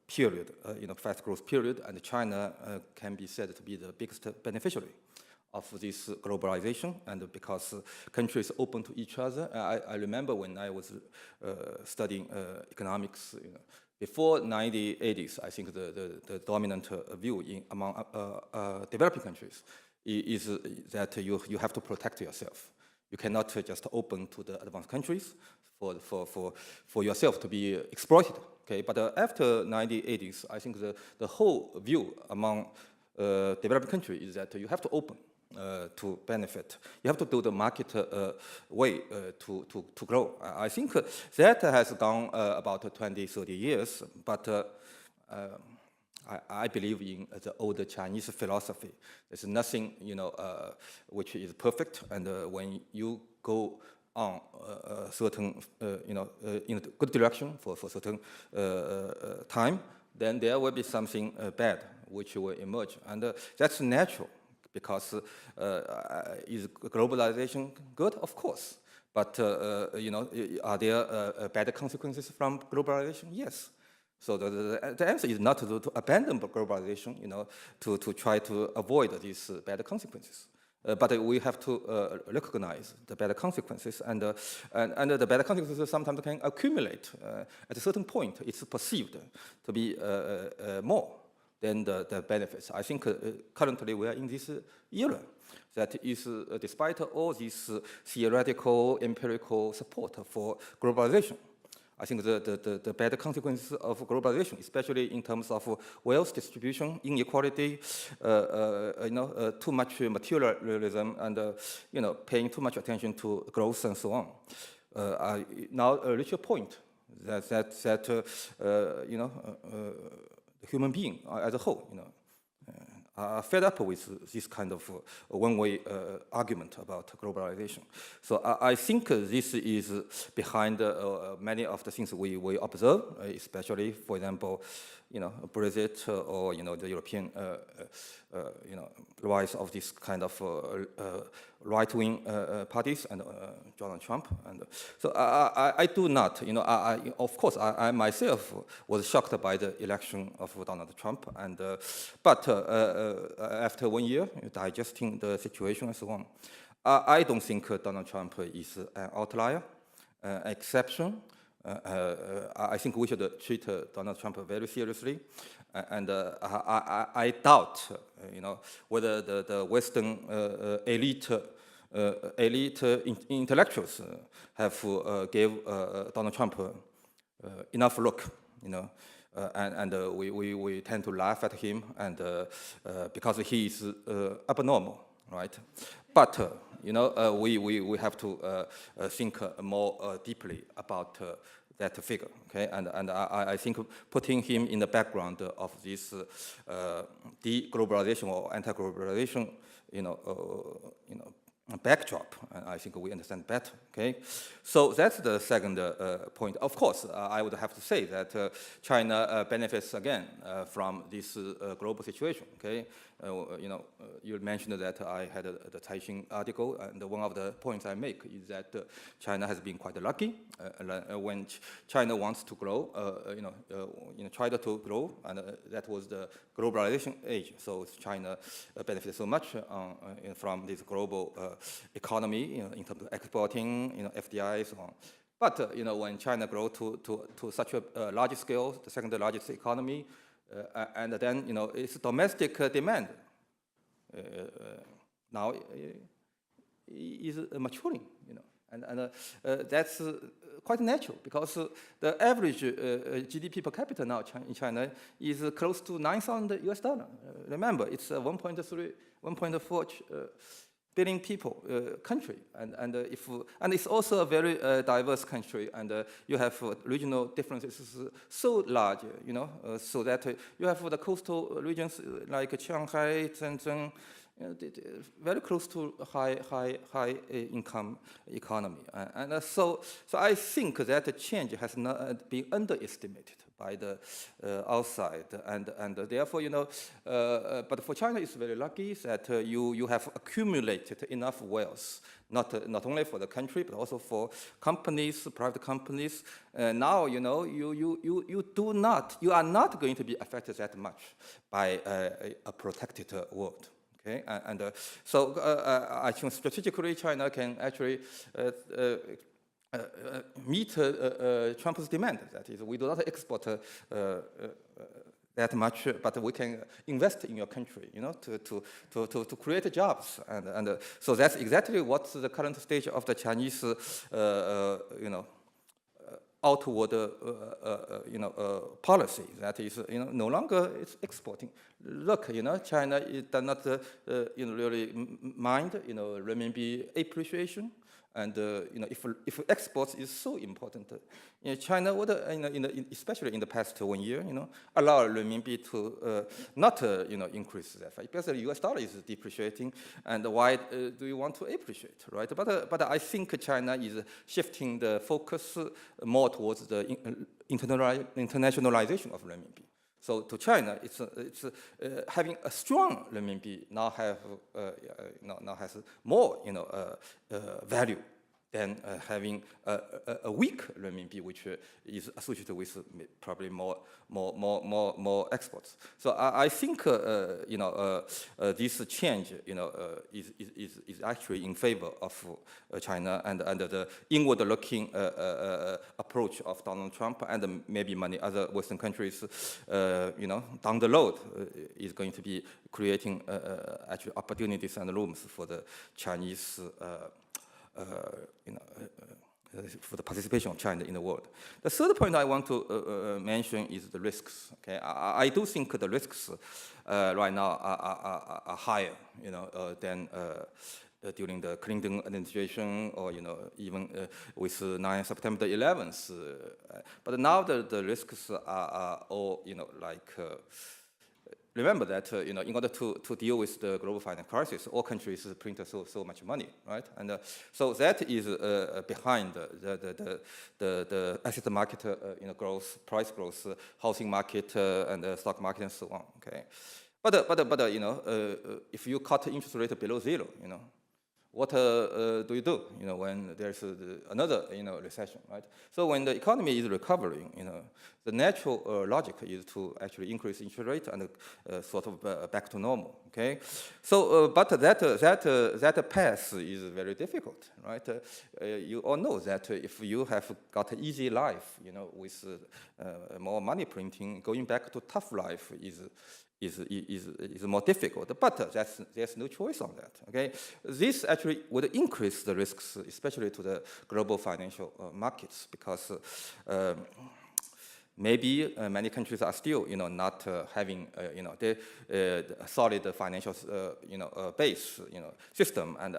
period, fast growth period, and China can be said to be the biggest beneficiary of this globalization, and because countries open to each other. I remember when I was studying economics, before 1980s, I think the dominant view among developing countries is that you have to protect yourself. You cannot just open to the advanced countries for yourself to be exploited. Okay, but after 1980s, I think the whole view among developing countries is that you have to open to benefit. You have to do the market way to grow. I think that has gone about 20, 30 years, but I believe in the old Chinese philosophy. There's nothing, which is perfect, and when you go on a certain, in a good direction for a certain time, then there will be something bad which will emerge, and that's natural. Because is globalization good? Of course. But, are there bad consequences from globalization? Yes. So the answer is not to abandon globalization, to try to avoid these bad consequences. But we have to recognize the bad consequences, and the bad consequences sometimes can accumulate. At a certain point, it's perceived to be more than the benefits. I think currently we are in this era that is, despite all this theoretical, empirical support for globalization, I think the bad consequences of globalization, especially in terms of wealth distribution, inequality, too much materialism, and paying too much attention to growth and so on, now reach a point that the human being as a whole, are fed up with this kind of one-way argument about globalization. So I think this is behind many of the things we observe, especially, for example, Brexit or the European rise of this kind of right-wing parties and Donald Trump. And so I do not, of course, I myself was shocked by the election of Donald Trump, and but after 1 year, digesting the situation and so on, I don't think Donald Trump is an outlier, exception. I think we should treat Donald Trump very seriously, and I doubt, whether the Western elite intellectuals have gave Donald Trump enough look, we tend to laugh at him, and because he is abnormal, right? But we have to think more deeply about that figure, okay? And I think putting him in the background of this deglobalization or anti-globalization, backdrop, and I think we understand better, okay? So that's the second point. Of course, I would have to say that China benefits again from this global situation, okay? You mentioned that I had the Taixing article, and one of the points I make is that China has been quite lucky when China wants to grow, tried to grow, and that was the globalization age. So China benefited so much from this global economy, in terms of exporting, FDI, so on. But when China grew to such a large scale, the second largest economy, and then its domestic demand now is maturing, and that's quite natural, because the average GDP per capita now in China is close to $9,000. Remember, it's a 1.4 billion people country, and it's also a very diverse country, and you have regional differences so large, so that you have the coastal regions like Shanghai, Shenzhen, very close to high income economy, and so I think that the change has not been underestimated by the outside, and therefore, but for China, it's very lucky that you have accumulated enough wealth, not only for the country, but also for companies, private companies. Now, you are not going to be affected that much by a protected world. Okay, so I think strategically China can actually meet Trump's demand. That is, we do not export that much, but we can invest in your country, to create jobs, and so that's exactly what's the current stage of the Chinese, outward, policy. That is, no longer it's exporting. Look, China does not, really mind, renminbi appreciation. And if exports is so important, China would, especially in the past 1 year, allow renminbi to not, increase that, because the U.S. dollar is depreciating, and why do you want to appreciate, right? But I think China is shifting the focus more towards the internationalization of renminbi. So to China, it's having a strong renminbi now has more value than having a weak renminbi, which is associated with probably more exports. So I think this change is actually in favor of China and the inward-looking approach of Donald Trump and maybe many other Western countries, down the road is going to be creating actually opportunities and rooms for the Chinese. For the participation of China in the world. The third point I want to mention is the risks. Okay, I do think the risks right now are higher, than during the Clinton administration, or even with 9 September 11th. But now the risks are all remember that in order to deal with the global financial crisis, all countries print so much money, right? And so that is behind the asset market, growth, price growth, housing market, and the stock market, and so on. Okay, but if you cut interest rate below zero, what do you do? When there's another recession, right? So when the economy is recovering, the natural logic is to actually increase interest rate and sort of back to normal. Okay, so but that path is very difficult, right? You all know that if you have got an easy life, with more money printing, going back to tough life is more difficult, but there's no choice on that. Okay, this actually would increase the risks, especially to the global financial markets, because maybe many countries are still, not having, a solid financial, base, system, and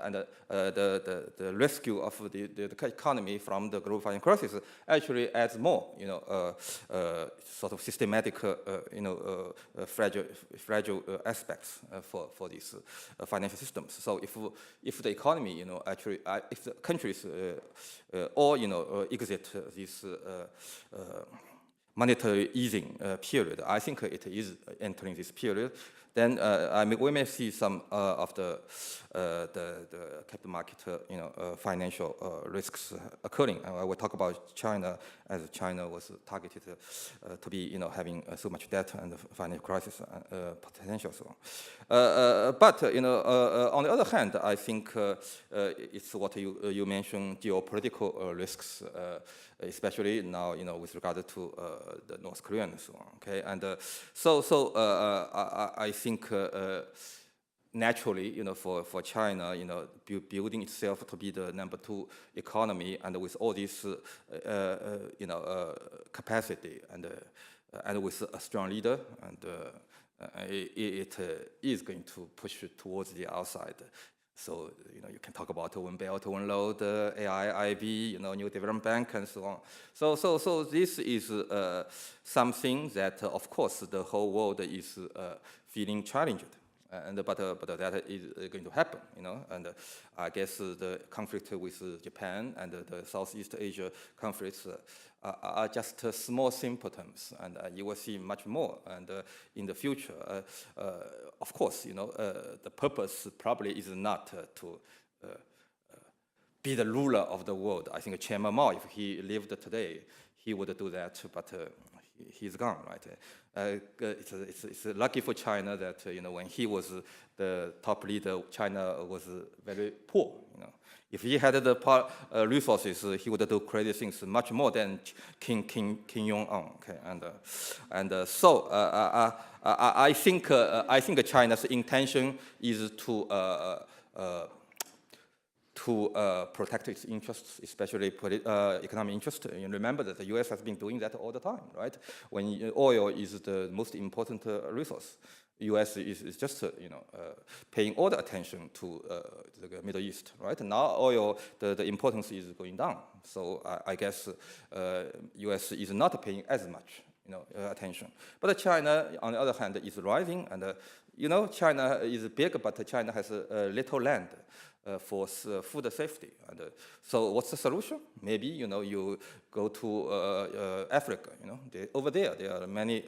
the rescue of the economy from the global financial crisis actually adds more, sort of systematic, fragile aspects for these financial systems. So if the economy, actually, if the countries all, exit this monetary easing period, I think it is entering this period, then we may see some of the capital market, financial risks occurring. We'll talk about China, as China was targeted to be, having so much debt and financial crisis potential. So, but on the other hand, I think it's what you mentioned, geopolitical risks, especially now, with regard to the North Korea and so on. Okay, and I think naturally, for China, building itself to be the #2 economy, and with all this, capacity, and with a strong leader, and it is going to push towards the outside. So, you can talk about One Belt, One Road, AIIB, New Development Bank, and so on. So this is something that, of course, the whole world is feeling challenged. But that is going to happen, and I guess the conflict with Japan and the Southeast Asia conflicts are just small symptoms, and you will see much more. And in the future, of course, the purpose probably is not to be the ruler of the world. I think Chairman Mao, if he lived today, he would do that, but he's gone, right? It's lucky for China that, when he was the top leader, China was very poor, If he had the resources, he would do crazy things much more than Kim Jong-un. Okay, so I think China's intention is to protect its interests, especially economic interests. You remember that the U.S. has been doing that all the time, right? When oil is the most important resource, the U.S. is just, paying all the attention to the Middle East, right? Now oil, the importance is going down. So I guess U.S. is not paying as much, attention. But China, on the other hand, is rising, and China is big, but China has little land for food safety. And so what's the solution? Maybe, you go to Africa, over there are many,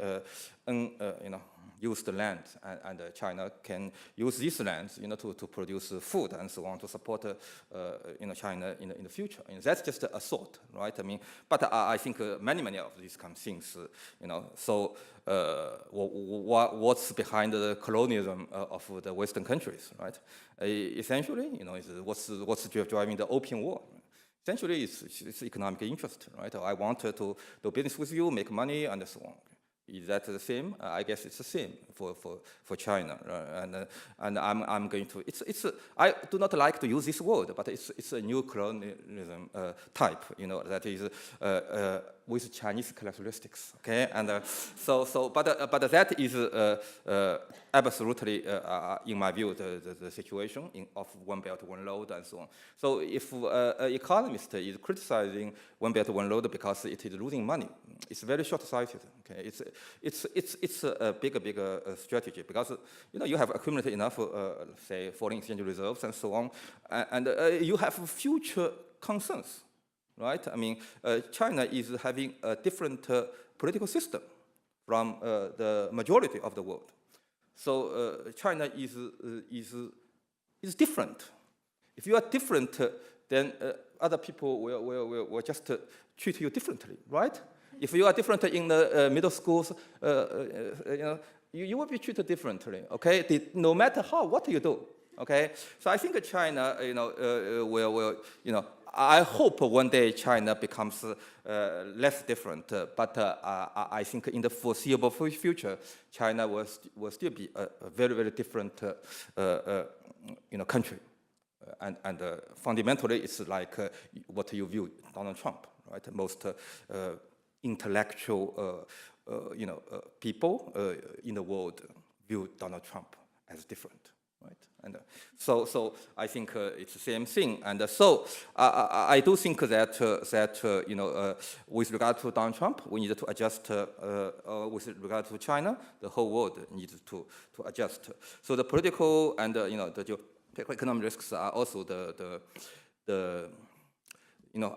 used land, and China can use these lands, to produce food and so on, to support, China in the future. And that's just a thought, right? I mean, but I think many of these kind of things, so what's behind the colonialism of the Western countries, right? Essentially, what's driving the Opium War? Essentially, it's economic interest, right? I want to do business with you, make money, and so on. Is that the same? I guess it's the same for China, and I'm going to. I do not like to use this word, but it's a new colonialism type, that is with Chinese characteristics. Okay, and but that is absolutely, in my view, the situation of One Belt, One Road, and so on. So if an economist is criticizing One Belt, One Road because it is losing money, it's very short-sighted. Okay, it's a bigger strategy, because you have accumulated enough, say, foreign exchange reserves and so on, and you have future concerns, right? I mean, China is having a different political system from the majority of the world. So China is different. If you are different, then other people will just treat you differently, right? If you are different in the middle schools, you will be treated differently. Okay, no matter what you do. Okay, so I think China, will, I hope one day China becomes less different. But I think in the foreseeable future, China will still be a very different, country. And fundamentally, it's like what you view Donald Trump, right? Most intellectual, people in the world view Donald Trump as different, right? And so I think it's the same thing. And so I do think that with regard to Donald Trump, we need to adjust. With regard to China, the whole world needs to adjust. So the political and the economic risks are also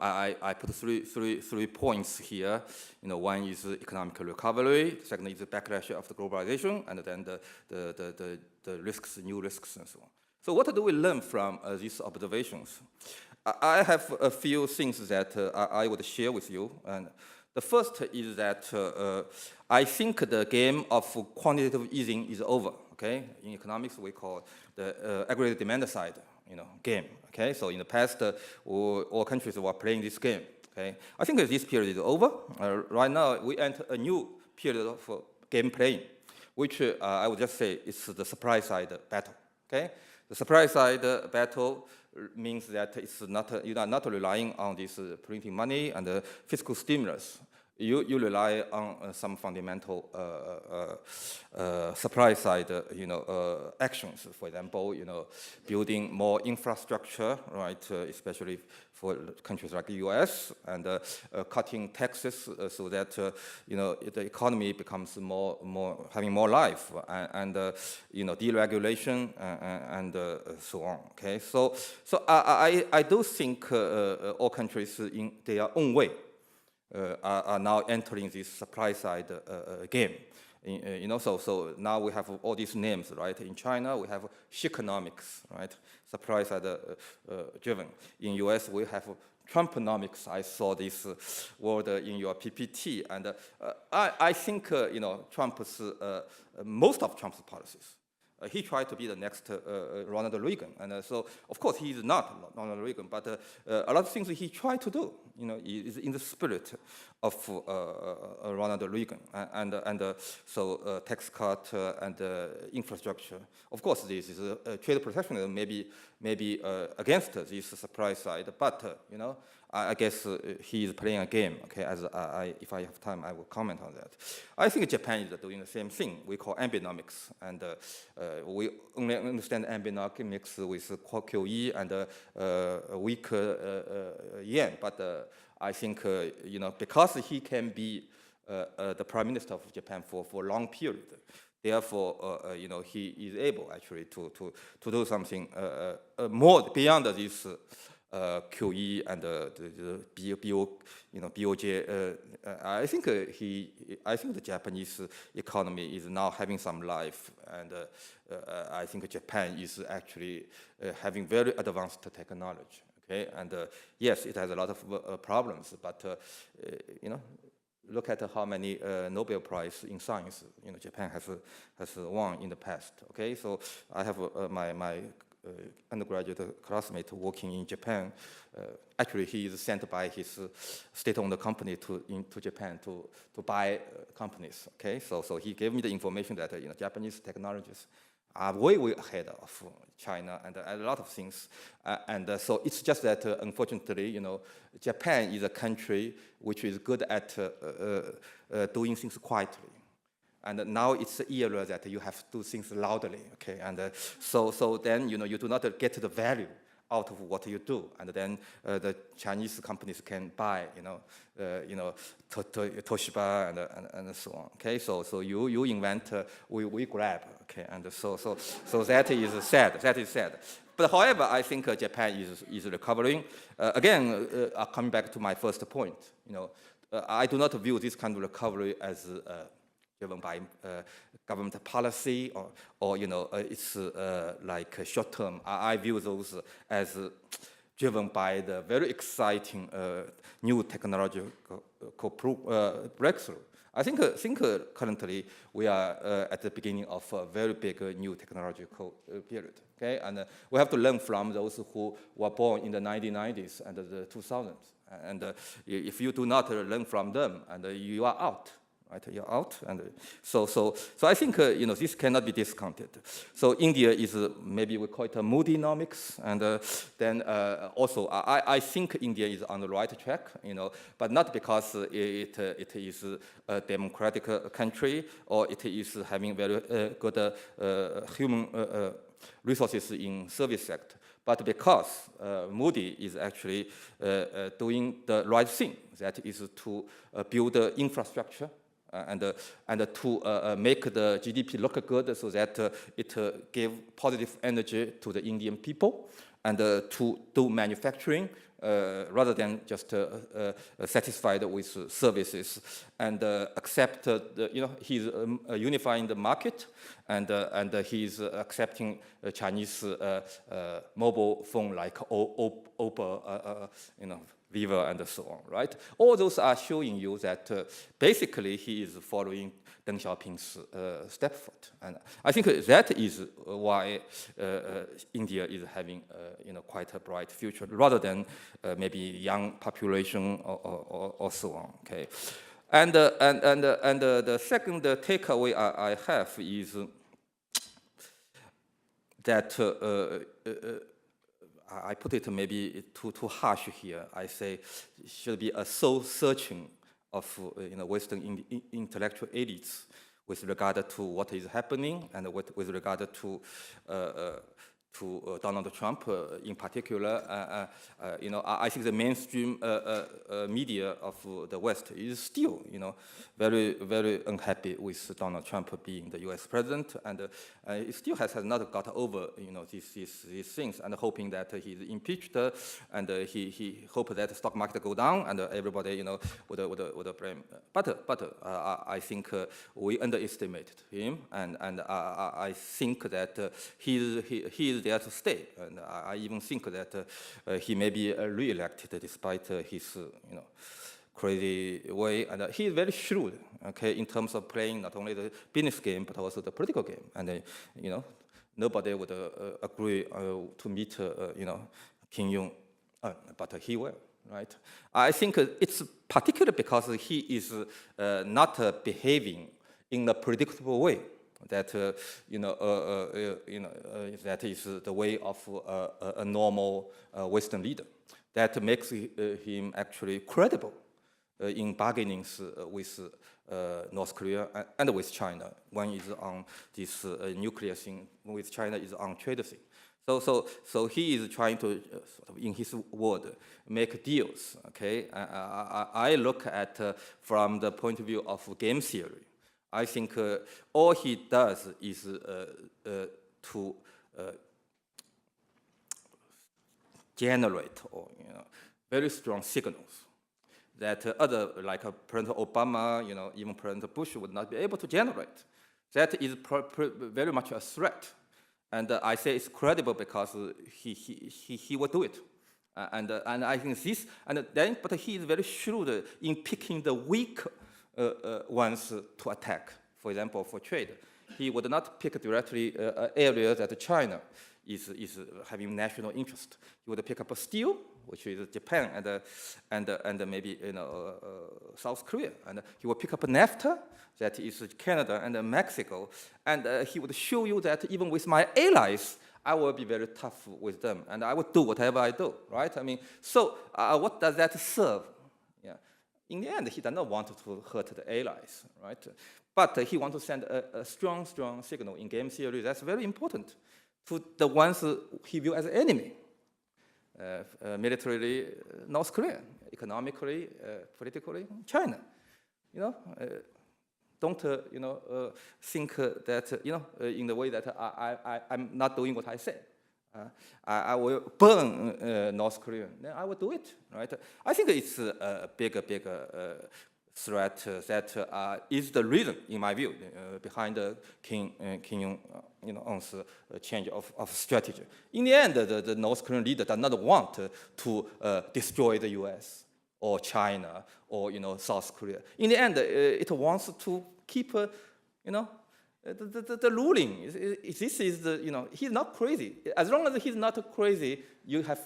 I put three points here. One is economic recovery. Second is the backlash of the globalization, and then the risks, new risks, and so on. So what do we learn from these observations? I have a few things that I would share with you. And the first is that I think the game of quantitative easing is over. Okay, in economics we call the aggregate demand side, game. Okay, so in the past, all countries were playing this game. Okay, I think this period is over. Right now, we enter a new period of game playing, which I would just say is the supply side battle. Okay, the supply side battle means that it's not you are not relying on this printing money and the fiscal stimulus. You rely on some fundamental supply side, actions. For example, building more infrastructure, right? Especially for countries like the U.S. and cutting taxes so that the economy becomes having more life and deregulation and so on. Okay, so I do think all countries in their own way are now entering this supply side game. So now we have all these names, right? In China, we have Chicanomics, right? Supply side driven. In US, we have Trumponomics. I saw this word in your PPT, and I think Trump's most of Trump's policies. He tried to be the next Ronald Reagan, and so of course he is not Ronald Reagan, but a lot of things he tried to do, is in the spirit of Ronald Reagan, and so tax cut and infrastructure. Of course, this is trade protectionism, maybe against this supply side, but I guess he is playing a game. Okay, if I have time, I will comment on that. I think Japan is doing the same thing. We call ambinomics, and we only understand ambinomics with QE and weak yen. But I think because he can be the prime minister of Japan for a long period, therefore he is able actually to do something more beyond this. QE and the BOJ. I think the Japanese economy is now having some life, and I think Japan is actually having very advanced technology. Okay, and yes, it has a lot of problems, but look at how many Nobel Prize in science Japan has won in the past. Okay, so I have my undergraduate classmate working in Japan. Actually, he is sent by his state-owned company to Japan to buy companies. Okay, so he gave me the information that Japanese technologies are way ahead of China and a lot of things. And so it's just that unfortunately, Japan is a country which is good at doing things quietly. And now it's the era that you have to do things loudly, okay? And so then you do not get the value out of what you do, and then the Chinese companies can buy, Toshiba and so on. Okay, so you invent, we grab, okay, and so that is sad. That is sad. But however, I think Japan is recovering. Again, coming back to my first point, I do not view this kind of recovery as driven by government policy or it's like short term. I view those as driven by the very exciting new technological breakthrough. I think currently we are at the beginning of a very big new technological period. Okay, and we have to learn from those who were born in the 1990s and the 2000s. And if you do not learn from them, and you are out. right? You're out, and so I think this cannot be discounted. So India is maybe we call it a Moodynomics, and then also I think India is on the right track, but not because it is a democratic country or it is having very good human resources in service sector, but because Moody is actually doing the right thing, that is to build infrastructure and to make the GDP look good so that it gives positive energy to the Indian people, and to do manufacturing rather than just satisfied with services, and accept he's unifying the market, and he's accepting Chinese mobile phone like Oppo, Viva, and so on, right? All those are showing you that basically he is following Deng Xiaoping's step foot, and I think that is why India is having quite a bright future, rather than maybe young population or so on. Okay, and the second takeaway I have is that. I put it maybe too harsh here. I say it should be a soul searching of Western intellectual elites with regard to what is happening, and with regard to Donald Trump in particular. I think the mainstream media of the West is still, very, very unhappy with Donald Trump being the U.S. president, and it still has not got over, these things, and hoping that he's impeached, and he hoped that the stock market go down, and everybody, would blame. But I think we underestimated him, and I think that he is there to stay, and I even think that he may be re-elected despite his, crazy way, and he is very shrewd, okay, in terms of playing not only the business game but also the political game, and nobody would agree to meet, Kim Jong, but he will, right? I think it's particularly because he is not behaving in a predictable way. That that is the way of a normal Western leader. That makes him actually credible in bargainings with North Korea and with China. One is on this nuclear thing, with China is on trade thing. So he is trying to, sort of in his word, make deals. Okay, I look at from the point of view of game theory. I think all he does is to generate very strong signals that other, like President Obama, even President Bush would not be able to generate. That is very much a threat, and I say it's credible because he will do it, and I think this, and then, but he is very shrewd in picking the weak ones to attack. For example, for trade, he would not pick directly areas that China is having national interest. He would pick up steel, which is Japan and maybe South Korea, and he would pick up NAFTA, that is Canada and Mexico, and he would show you that even with my allies, I will be very tough with them, and I will do whatever I do, right? I mean, so what does that serve? In the end, he does not want to hurt the allies, right? But he wants to send a strong signal in game theory that's very important to the ones he views as enemy. Militarily, North Korea. Economically, politically, China. Don't think that in the way that I'm not doing what I said. I will burn North Korea. Then I will do it, right? I think it's a bigger threat that is the reason, in my view, behind Kim Jong-un's change of strategy. In the end, the North Korean leader does not want to destroy the U.S. or China or South Korea. In the end, it wants to keep the ruling. This is the, he's not crazy. As long as he's not crazy, you have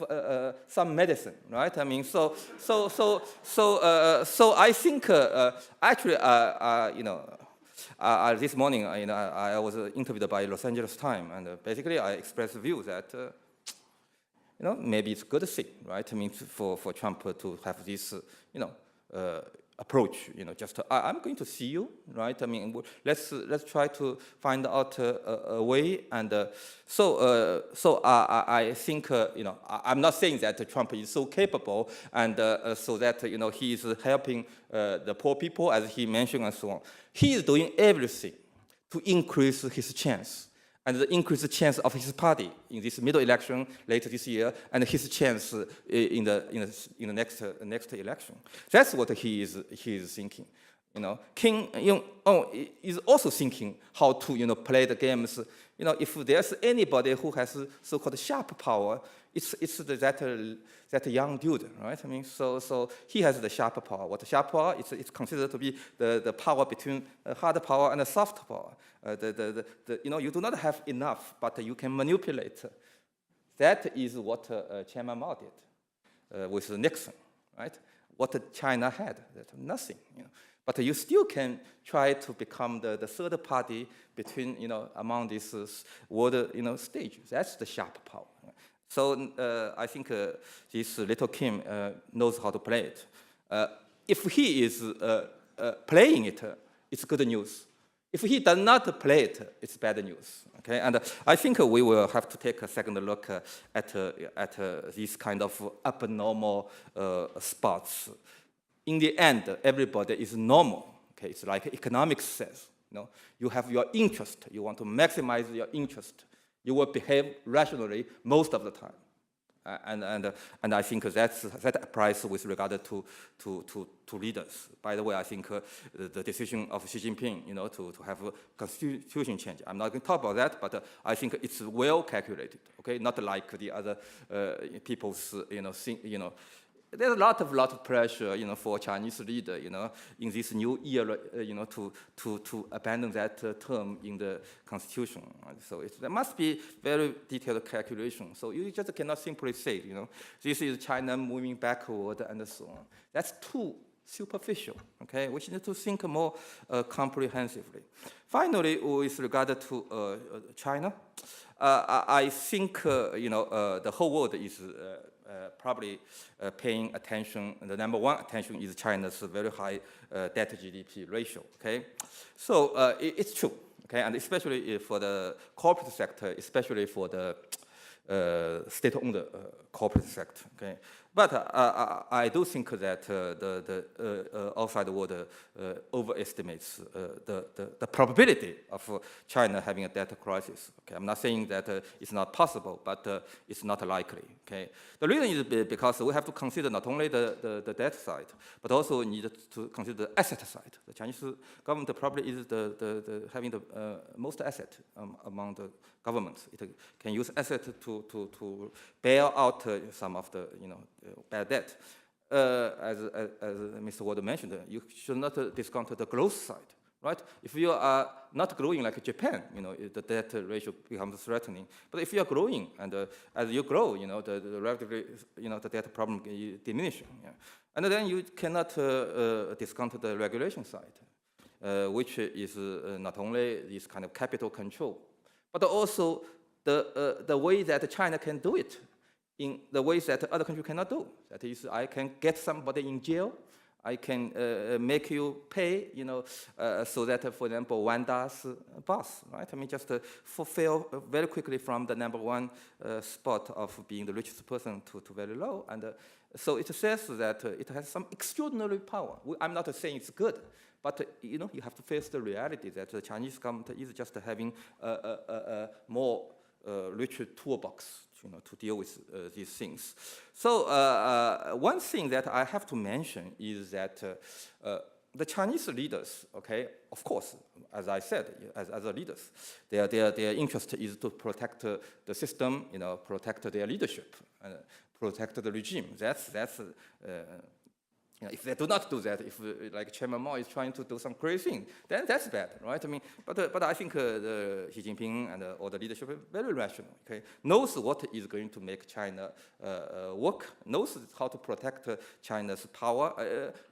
some medicine, right? I mean, so I think actually, this morning, I was interviewed by Los Angeles Times, and basically I expressed the view that, maybe it's a good thing, right? I mean, for Trump to have this, approach, just I'm going to see you, right? I mean, let's try to find out a way, and I think I'm not saying that Trump is so capable, and so that he is helping the poor people as he mentioned and so on. He is doing everything to increase his chance, and increase the chance of his party in this middle election later this year, and his chance in the next election. That's what he is thinking. Kim Jong-un is also thinking how to play the games. If there's anybody who has so-called sharp power, it's that young dude, right? I mean, so he has the sharp power. What sharp power? It's considered to be the power between hard power and soft power. You do not have enough, but you can manipulate. That is what Chairman Mao did with Nixon, right? What China had, nothing. But you still can try to become the third party between, among these world, stages. That's the sharp power. So I think this little Kim knows how to play it. If he is playing it, it's good news. If he does not play it, it's bad news. Okay, and I think we will have to take a second look at these kind of abnormal spots. In the end, everybody is normal. Okay, it's like economics says. You have your interest. You want to maximize your interest. You will behave rationally most of the time, and I think that applies with regard to leaders. By the way, I think the decision of Xi Jinping, to have a constitution change. I'm not going to talk about that, but I think it's well calculated. Okay, not like the other people's, There's a lot of pressure, for Chinese leader, in this new era, to abandon that term in the constitution. So there must be very detailed calculation. So you just cannot simply say, this is China moving backward and so on. That's too superficial. Okay, we need to think more comprehensively. Finally, with regard to China, I think the whole world is. Probably paying attention. The number one attention is China's very high debt-GDP ratio. Okay, so it's true. Okay, and especially for the corporate sector, especially for the state-owned corporate sector. Okay, but I do think that the outside world overestimates the probability of China having a debt crisis. Okay, I'm not saying that it's not possible, but it's not likely. Okay, the reason is because we have to consider not only the debt side, but also need to consider the asset side. The Chinese government probably is having the most asset among the governments. It can use asset to bail out some of the bad debt. As Mr. Ward mentioned, you should not discount the growth side, right? If you are not growing like Japan, the debt ratio becomes threatening. But if you are growing, and as you grow, the relatively, the debt problem diminishing. Yeah. And then you cannot discount the regulation side, which is not only this kind of capital control, but also the way that China can do it in the ways that other countries cannot do. That is, I can get somebody in jail, I can make you pay, so that, for example, $1 bus, right? I mean, just fulfill very quickly from the number one spot of being the richest person to very low. And so it says that it has some extraordinary power. I'm not saying it's good, but you have to face the reality that the Chinese government is just having a more richer toolbox, to deal with these things. So one thing that I have to mention is that the Chinese leaders, okay, of course, as I said, as other leaders, their interest is to protect the system, protect their leadership, protect the regime. That's if they do not do that, if like Chairman Mao is trying to do some crazy thing, then that's bad, right? I mean, but I think Xi Jinping and all the leadership are very rational, okay? Knows what is going to make China work, knows how to protect China's power.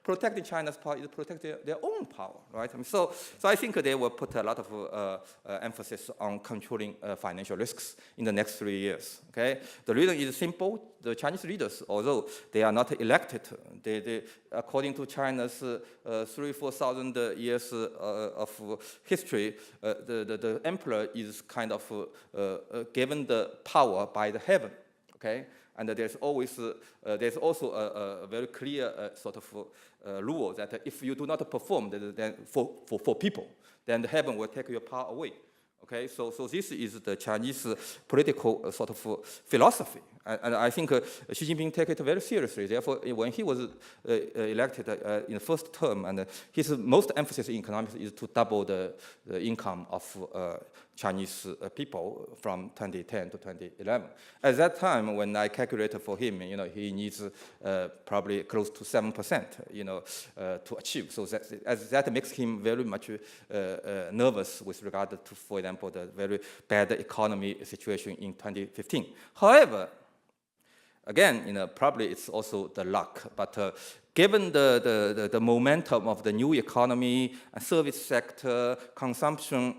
Protecting China's power is protecting their own power, right? I mean, so I think they will put a lot of emphasis on controlling financial risks in the next 3 years, okay? The reason is simple. The Chinese leaders, although they are not elected, they according to China's 3,000-4,000 years of history, the emperor is kind of given the power by the heaven, okay? And there's also a very clear sort of rule that if you do not perform, then for people, then the heaven will take your power away. Okay, so this is the Chinese political sort of philosophy, and I think Xi Jinping take it very seriously. Therefore, when he was elected in the first term, and his most emphasis in economics is to double the income of Chinese people from 2010 to 2011. At that time, when I calculated for him, he needs probably close to 7%, to achieve. So that makes him very much nervous with regard to, for example, the very bad economy situation in 2015. However, again, probably it's also the luck, but given the momentum of the new economy, service sector, consumption,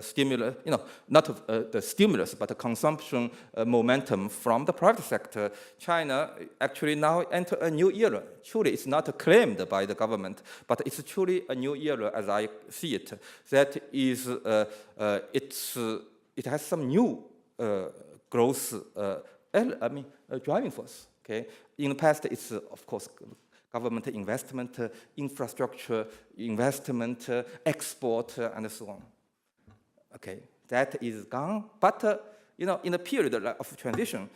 stimulus, not the stimulus, but the consumption momentum from the private sector, China actually now enter a new era. Truly, it's not claimed by the government, but it's truly a new era as I see it. That is, it has some new growth, driving force. Okay. In the past, it's of course government investment, infrastructure investment, export, and so on. Okay, that is gone. But in a period of transition,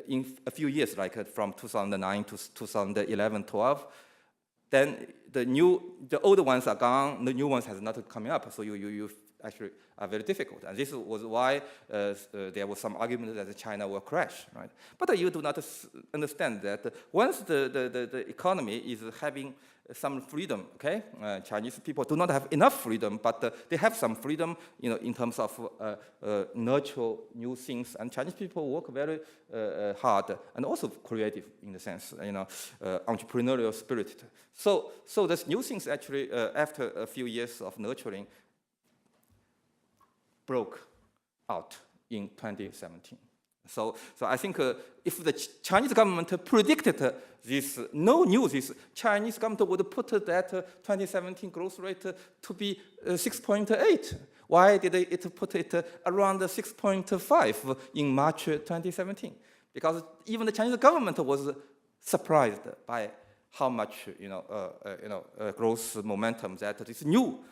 in a few years, like from 2009 to 2011-12, then the old ones are gone. The new ones has not coming up. So you actually are very difficult. And this was why there was some argument that China will crash, right? But you do not understand that once the economy is having some freedom, okay? Chinese people do not have enough freedom, but they have some freedom, in terms of nurture new things. And Chinese people work very hard and also creative in the sense, entrepreneurial spirit. So these new things actually, after a few years of nurturing, broke out in 2017. So I think if the Chinese government predicted this, this Chinese government would put that 2017 growth rate to be 6.8. Why did it put it around 6.5 in March 2017? Because even the Chinese government was surprised by how much growth momentum that this new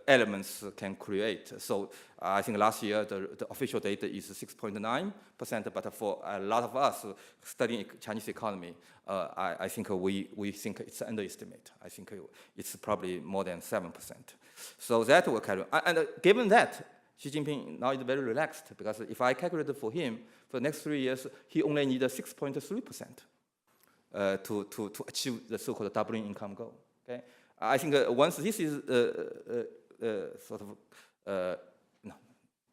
elements can create. So I think last year the official data is 6.9%, but for a lot of us studying Chinese economy, I think we think it's underestimate. I think it's probably more than 7%. So that will carry on. And given that, Xi Jinping now is very relaxed, because if I calculated for him, for the next 3 years, he only needs 6.3% to achieve the so-called doubling income goal. Okay? I think once this is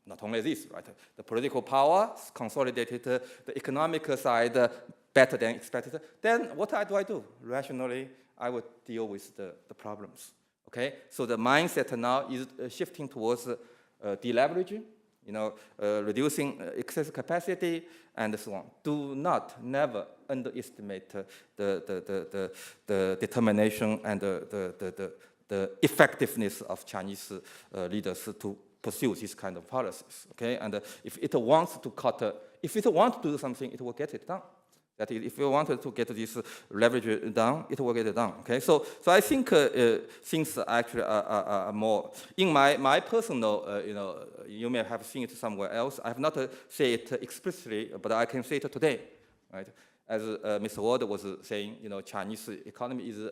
not only this, right? The political power consolidated, the economic side better than expected. Then what do I do? Rationally, I would deal with the problems. Okay, so the mindset now is shifting towards deleveraging, reducing excess capacity, and so on. Do not never underestimate the determination and the effectiveness of Chinese leaders to pursue these kind of policies. Okay, and if it wants to if it wants to do something, it will get it done. That is, if you wanted to get this leverage down, it will get it done. Okay, so I think things actually are more in my personal. You may have seen it somewhere else. I have not said it explicitly, but I can say it today, right? As Mr. Ward was saying, Chinese economy is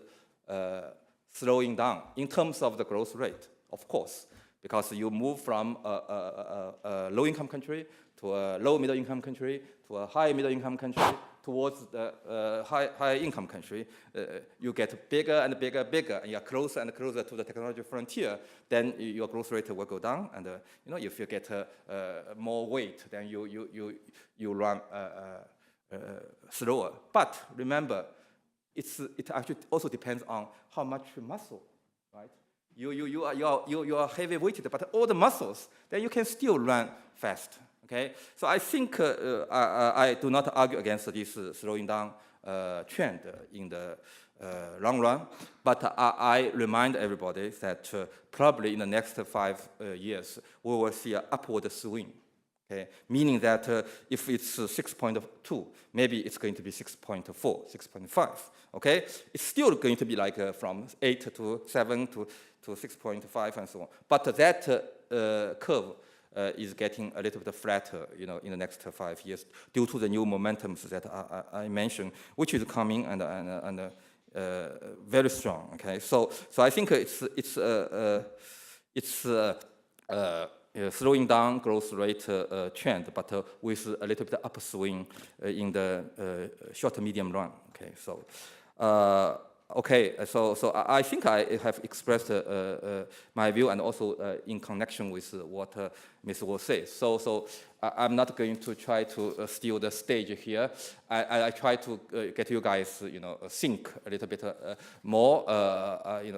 slowing down in terms of the growth rate, of course, because you move from a low-income country to a low middle-income country to a high middle-income country towards the high income country, you get bigger and bigger, and you're closer and closer to the technology frontier, then your growth rate will go down. And if you get more weight, then you run slower. But remember, it actually also depends on how much muscle, right? You are heavy weighted, but all the muscles, then you can still run fast. Okay, so I think I do not argue against this slowing down trend in the long run, but I remind everybody that probably in the next 5 years we will see an upward swing. Okay, meaning that if it's 6.2, maybe it's going to be 6.4, 6.5. Okay, it's still going to be like from 8 to 7 to 6.5 and so on. But that curve is getting a little bit flatter, in the next 5 years due to the new momentums that I mentioned, which is coming and very strong. Okay, so I think it's slowing down growth rate trend, but with a little bit upswing in the short to medium run. Okay, so. So I think I have expressed my view, and also in connection with what Ms. Wu says. So I'm not going to try to steal the stage here. I try to get you guys, think a little bit more.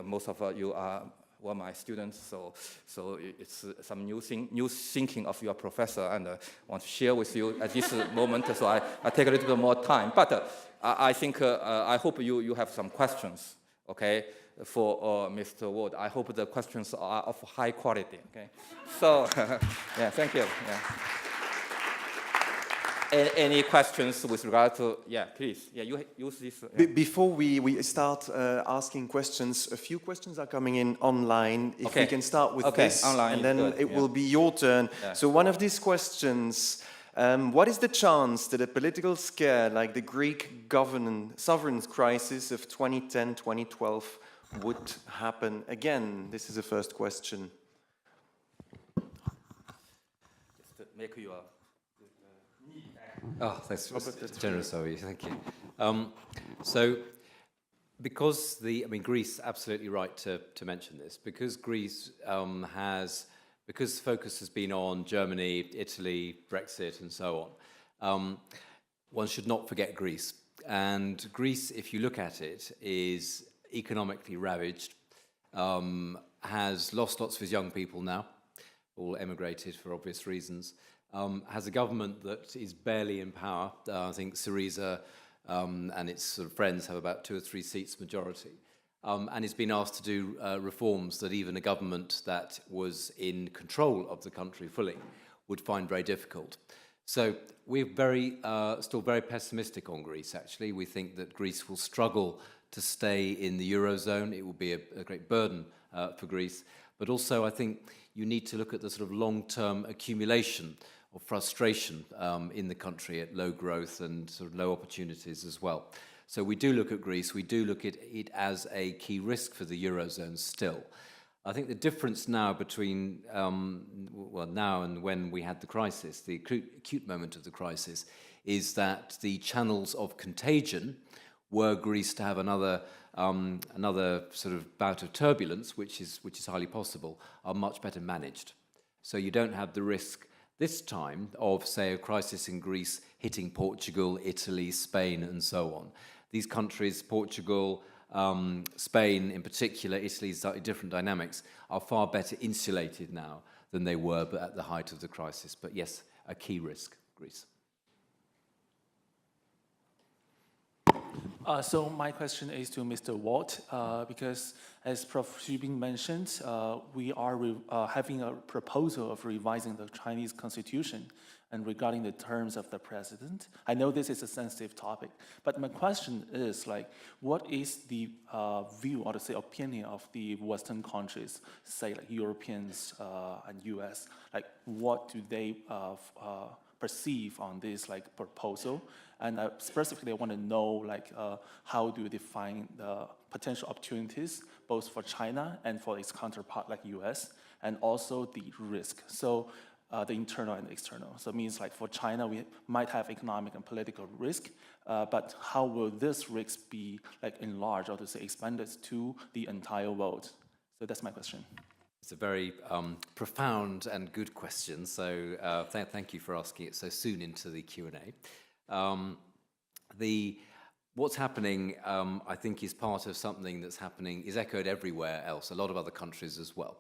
Most of you were my students, so it's some new thinking of your professor, and want to share with you at this moment. So I take a little bit more time, but. I think, I hope you have some questions, okay, for Mr. Ward. I hope the questions are of high quality, okay? So, yeah, thank you. Yeah. Any questions with regard to, yeah, please. Yeah, you use this. Yeah. Before we start asking questions, a few questions are coming in online. If we can start with this, online, and then it will be your turn. Yeah. So one of these questions, what is the chance that a political scare like the Greek sovereign crisis of 2010-2012 would happen again? This is the first question. Just to make you thanks. That's generous of you. Thank you. So, because Greece, absolutely right to mention this, because Greece because focus has been on Germany, Italy, Brexit, and so on, one should not forget Greece. And Greece, if you look at it, is economically ravaged, has lost lots of its young people now, all emigrated for obvious reasons, has a government that is barely in power. I think Syriza and its sort of friends have about 2 or 3 seats majority. And it's been asked to do reforms that even a government that was in control of the country fully would find very difficult. So we're still very pessimistic on Greece, actually. We think that Greece will struggle to stay in the Eurozone. It will be a great burden for Greece. But also, I think you need to look at the sort of long-term accumulation of frustration in the country at low growth and sort of low opportunities as well. So we do look at Greece, we do look at it as a key risk for the Eurozone still. I think the difference now between, now and when we had the crisis, the acute moment of the crisis, is that the channels of contagion, were Greece to have another sort of bout of turbulence, which is highly possible, are much better managed. So you don't have the risk this time of, say, a crisis in Greece hitting Portugal, Italy, Spain, and so on. These countries, Portugal, Spain in particular, Italy's slightly different dynamics, are far better insulated now than they were at the height of the crisis. But yes, a key risk, Greece. So my question is to Mr. Ward, because as Prof Xu mentioned, we are having a proposal of revising the Chinese constitution and regarding the terms of the president. I know this is a sensitive topic, but my question is, what is the view or say opinion of the Western countries, say like Europeans and US? What do they perceive on this proposal? And specifically, I want to know how do you define the potential opportunities both for China and for its counterpart like US, and also the risk. So the internal and external. So it means like for China, we might have economic and political risk, but how will this risk be like enlarged or to say expanded to the entire world? So that's my question. It's a very profound and good question. So thank you for asking it so soon into the Q&A. What's happening, I think, is part of something that's happening, is echoed everywhere else, a lot of other countries as well.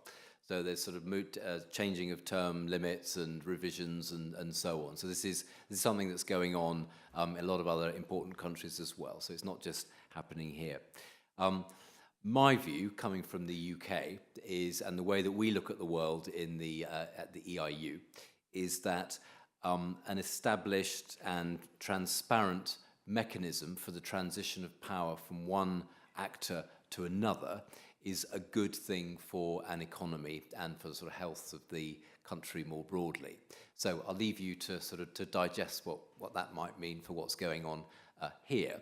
So there's sort of changing of term limits and revisions and so on. So this is something that's going on in a lot of other important countries as well. So it's not just happening here. My view, coming from the UK, is, and the way that we look at the world in at the EIU, is that an established and transparent mechanism for the transition of power from one actor to another is a good thing for an economy and for the sort of health of the country more broadly. So I'll leave you to sort of to digest what that might mean for what's going on here.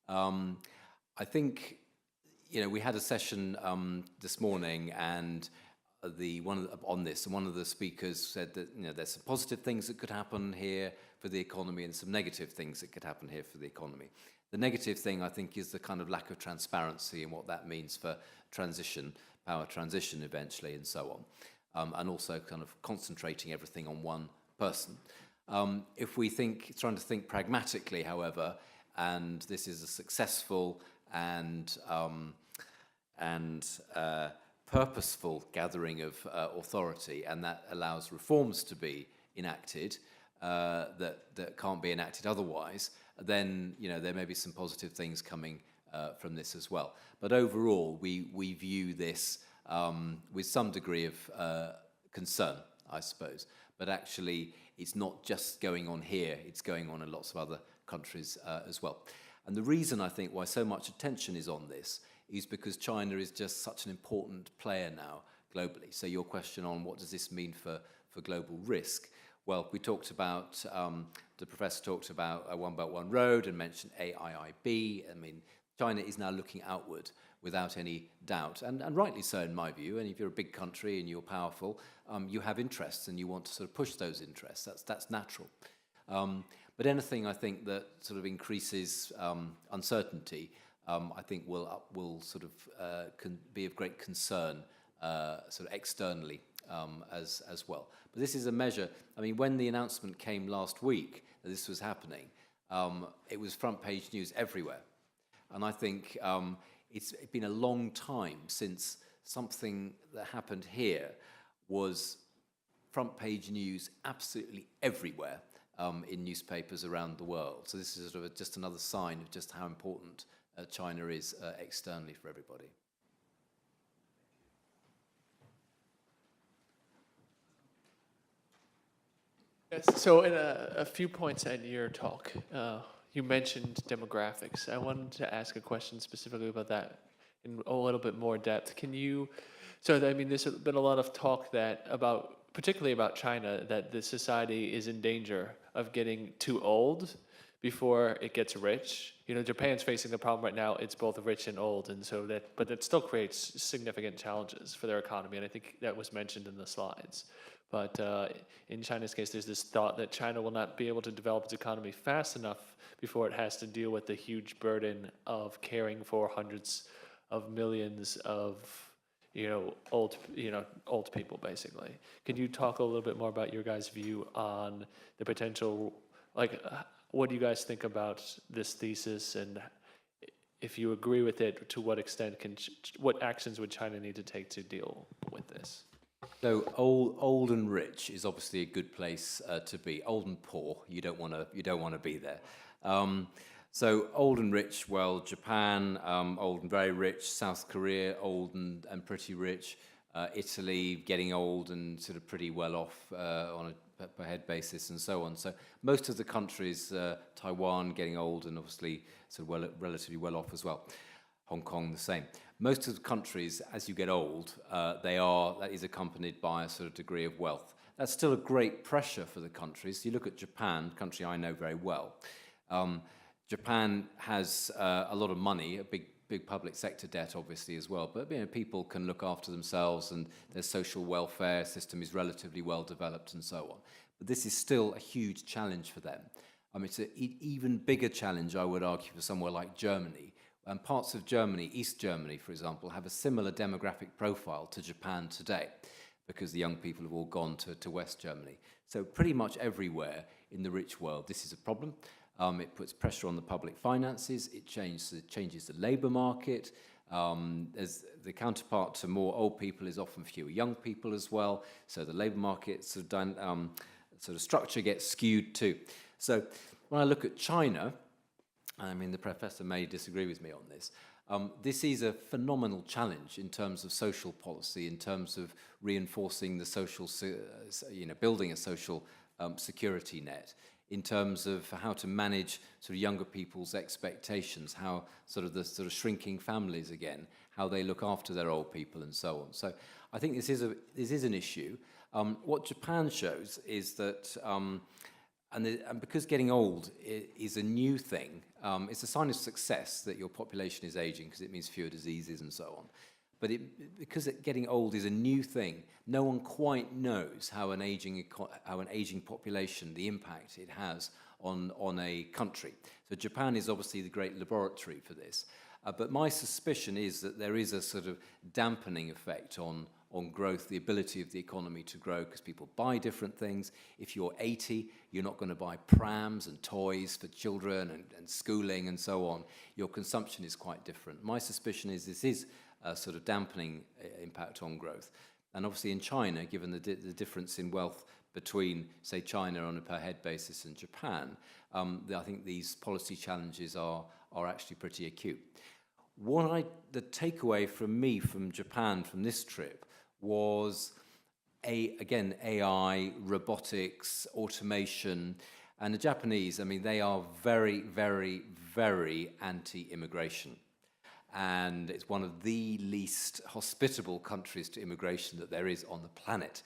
I think, you know, we had a session this morning, and on this, and one of the speakers said that, you know, there's some positive things that could happen here for the economy and some negative things that could happen here for the economy. The negative thing, I think, is the kind of lack of transparency and what that means for transition, power transition eventually, and so on, and also kind of concentrating everything on one person. If we trying to think pragmatically, however, and this is a successful and purposeful gathering of authority, and that allows reforms to be enacted that can't be enacted otherwise, then, you know, there may be some positive things coming from this as well. But overall, we view this with some degree of concern, I suppose. But actually, it's not just going on here, it's going on in lots of other countries as well. And the reason, I think, why so much attention is on this is because China is just such an important player now globally. So your question on what does this mean for global risk? Well, we talked about, the professor talked about a One Belt, One Road and mentioned AIIB. I mean, China is now looking outward without any doubt, and rightly so in my view. And if you're a big country and you're powerful, you have interests and you want to sort of push those interests. That's natural. But anything, I think, that sort of increases uncertainty, I think will sort of be of great concern sort of externally as well. But this is a measure. I mean, when the announcement came last week that this was happening, it was front page news everywhere. And I think it's been a long time since something that happened here was front page news absolutely everywhere in newspapers around the world. So this is sort of just another sign of just how important China is externally for everybody. Yes, so in a few points in your talk, you mentioned demographics. I wanted to ask a question specifically about that in a little bit more depth. So I mean, there's been a lot of talk particularly about China, that the society is in danger of getting too old before it gets rich. You know, Japan's facing the problem right now. It's both rich and old, and so but it still creates significant challenges for their economy, and I think that was mentioned in the slides. But in China's case, there's this thought that China will not be able to develop its economy fast enough before it has to deal with the huge burden of caring for hundreds of millions of old people, basically. Can you talk a little bit more about your guys' view on the potential, what do you guys think about this thesis, and if you agree with it, to what extent what actions would China need to take to deal with this? So old and rich is obviously a good place to be. Old and poor, you don't want to be there. So old and rich, well, Japan, old and very rich. South Korea, old and pretty rich. Italy, getting old and sort of pretty well off on a per head basis, and so on. So most of the countries, Taiwan getting old and obviously sort of relatively well off as well. Hong Kong the same. Most of the countries, as you get old, that is accompanied by a sort of degree of wealth. That's still a great pressure for the countries. You look at Japan, a country I know very well. Japan has a lot of money, a big public sector debt, obviously, as well. But people can look after themselves, and their social welfare system is relatively well developed, and so on. But this is still a huge challenge for them. It's an even bigger challenge, I would argue, for somewhere like Germany. And parts of Germany, East Germany, for example, have a similar demographic profile to Japan today, because the young people have all gone to West Germany. So pretty much everywhere in the rich world, this is a problem. It puts pressure on the public finances. It changes the labour market. As the counterpart to more old people is often fewer young people as well. So the labour market sort of structure gets skewed too. So when I look at China, I mean, the professor may disagree with me on this. This is a phenomenal challenge in terms of social policy, in terms of reinforcing the social, building a social security net, in terms of how to manage sort of younger people's expectations, how sort of the sort of shrinking families again, how they look after their old people and so on. So I think this is an issue. What Japan shows is that, and because getting old is a new thing, it's a sign of success that your population is aging, because it means fewer diseases and so on. But because getting old is a new thing, no one quite knows how an aging population, the impact it has on a country. So Japan is obviously the great laboratory for this. But my suspicion is that there is a sort of dampening effect on growth, the ability of the economy to grow, because people buy different things. If you're 80, you're not going to buy prams and toys for children and schooling and so on. Your consumption is quite different. My suspicion is this is a sort of dampening impact on growth. And obviously in China, given the difference in wealth between, say, China on a per-head basis and Japan, I think these policy challenges are actually pretty acute. The takeaway from me from Japan from this trip was, again, AI, robotics, automation, and the Japanese, I mean, they are very, very, very anti-immigration. And it's one of the least hospitable countries to immigration that there is on the planet,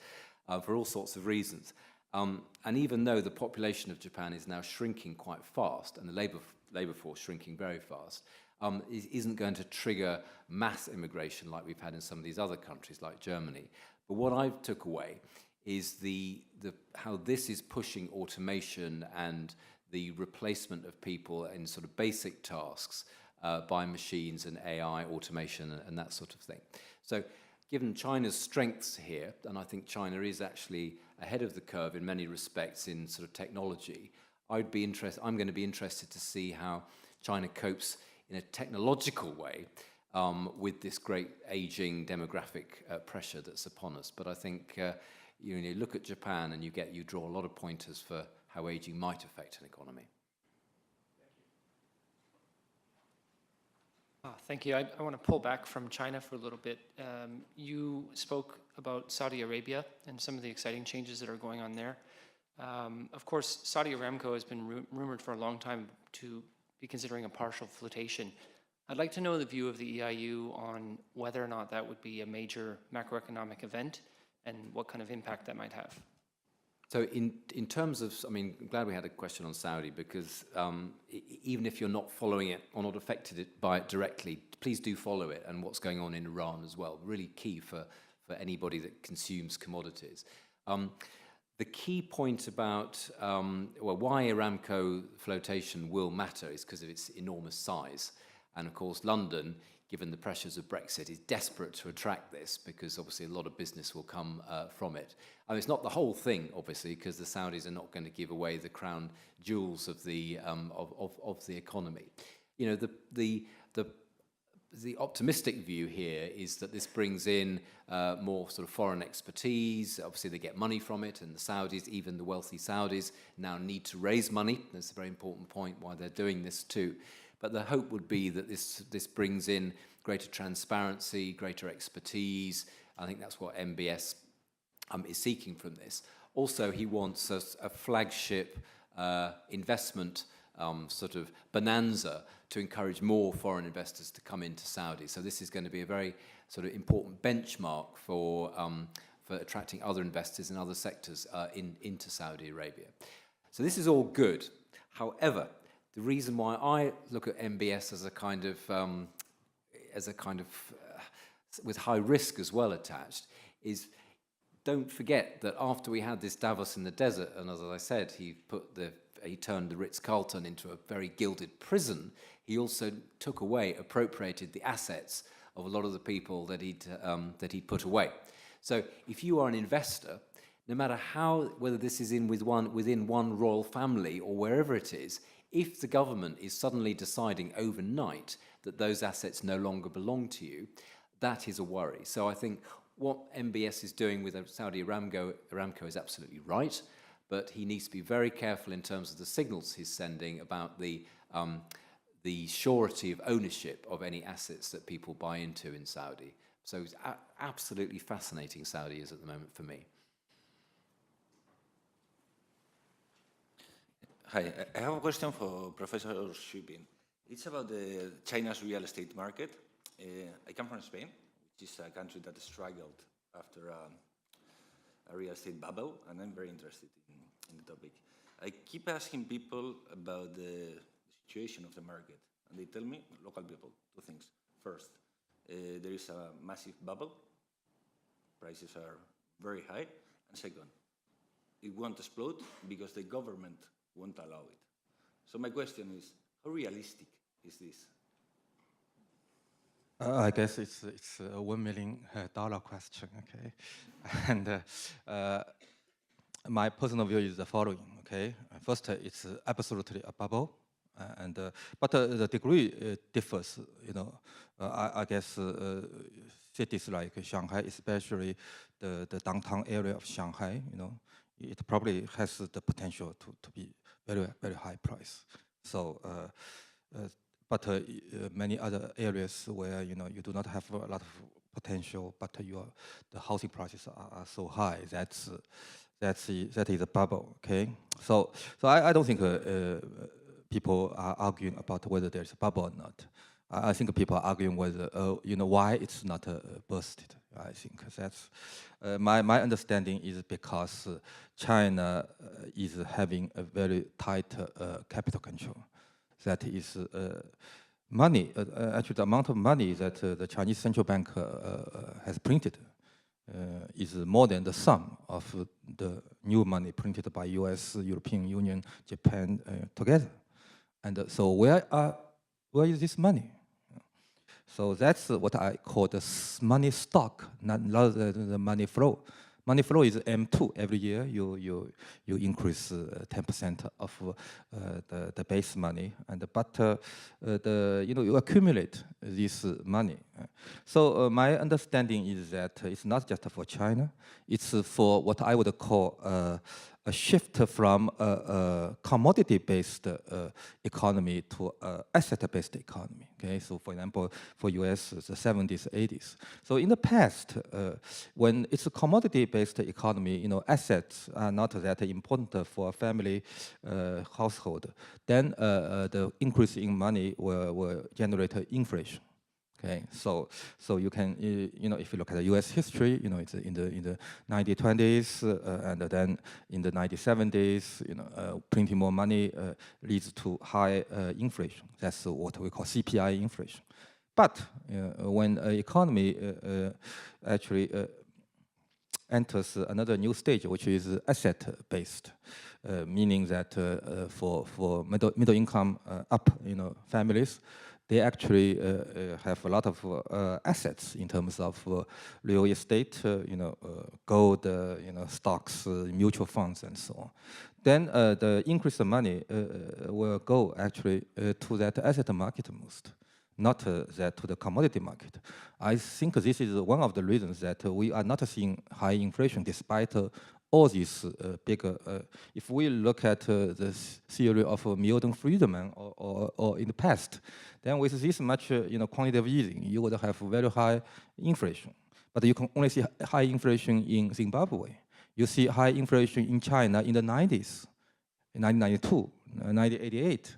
for all sorts of reasons. And even though the population of Japan is now shrinking quite fast, and the labour force shrinking very fast, it isn't going to trigger mass immigration like we've had in some of these other countries, like Germany. But what I took away is how this is pushing automation and the replacement of people in sort of basic tasks by machines and AI, automation, and that sort of thing. So given China's strengths here, and I think China is actually ahead of the curve in many respects in sort of technology, I'm going to be interested to see how China copes in a technological way with this great aging demographic pressure that's upon us. But I think you look at Japan and you draw a lot of pointers for how aging might affect an economy. Thank you. I want to pull back from China for a little bit. You spoke about Saudi Arabia and some of the exciting changes that are going on there. Of course, Saudi Aramco has been rumored for a long time to be considering a partial flotation. I'd like to know the view of the EIU on whether or not that would be a major macroeconomic event and what kind of impact that might have. So in terms of, I mean, I'm glad we had a question on Saudi, because even if you're not following it or not affected by it directly, please do follow it, and what's going on in Iran as well. Really key for anybody that consumes commodities. The key point about why Aramco flotation will matter is because of its enormous size. And of course, London, given the pressures of Brexit, is desperate to attract this, because obviously a lot of business will come from it. I mean, it's not the whole thing, obviously, because the Saudis are not going to give away the crown jewels of the economy. You know, the optimistic view here is that this brings in more sort of foreign expertise. Obviously, they get money from it, and the Saudis, even the wealthy Saudis, now need to raise money. That's a very important point why they're doing this too. But the hope would be that this brings in greater transparency, greater expertise. I think that's what MBS is seeking from this. Also, he wants a flagship investment sort of bonanza to encourage more foreign investors to come into Saudi. So this is going to be a very sort of important benchmark for attracting other investors in other sectors into Saudi Arabia. So this is all good. However, the reason why I look at MBS as a kind of with high risk as well attached is, don't forget that after we had this Davos in the desert, and as I said, he turned the Ritz-Carlton into a very gilded prison, he also took away, appropriated the assets of a lot of the people that he'd put away. So if you are an investor, no matter whether this is within one royal family or wherever it is, if the government is suddenly deciding overnight that those assets no longer belong to you, that is a worry. So I think what MBS is doing with Saudi Aramco is absolutely right, but he needs to be very careful in terms of the signals he's sending about the surety of ownership of any assets that people buy into in Saudi. So it's absolutely fascinating, Saudi is at the moment for me. Hi, I have a question for Professor Xu. It's about China's real estate market. I come from Spain, which is a country that struggled after a real estate bubble, and I'm very interested in the topic. I keep asking people about the situation of the market, and they tell me, local people, two things. First, there is a massive bubble, prices are very high, and second, it won't explode because the government won't allow it. So my question is, how realistic is this? I guess it's a $1 million question, okay? And my personal view is the following, okay? First, it's absolutely a bubble, but the degree differs, you know. I guess cities like Shanghai, especially the downtown area of Shanghai, you know, it probably has the potential to be very, very high price. So, but many other areas where, you know, you do not have a lot of potential, but the housing prices are so high, that is a bubble, okay? So I don't think people are arguing about whether there's a bubble or not. I think people are arguing whether, you know, why it's not bursted. I think that's my understanding is because China is having a very tight capital control. That is money, actually the amount of money that the Chinese central bank has printed is more than the sum of the new money printed by US, European Union, Japan together. And so where is this money? So that's what I call the money stock, not the money flow. Money flow is M2. Every year you increase 10% of the base money, but you accumulate this money. So my understanding is that it's not just for China. It's for what I would call a shift from a commodity-based economy to an asset-based economy. Okay, so for example, for US, the 70s, 80s. So in the past, when it's a commodity-based economy, you know, assets are not that important for a family household. Then the increase in money will generate inflation. Okay, so you can, you know, if you look at the U.S. history, you know, it's in the 1920s and then in the 1970s, you know, printing more money leads to high inflation. That's what we call CPI inflation. But when an economy actually enters another new stage, which is asset-based, meaning that for middle income up, you know, families, they actually have a lot of assets in terms of real estate, you know, gold, you know, stocks, mutual funds, and so on. Then the increased money will go actually to that asset market most, not that to the commodity market. I think this is one of the reasons that we are not seeing high inflation despite all these bigger. If we look at the theory of Milton Friedman or in the past, then with this much you know, quantitative easing, you would have very high inflation. But you can only see high inflation in Zimbabwe. You see high inflation in China in the 90s, in 1992, 1988.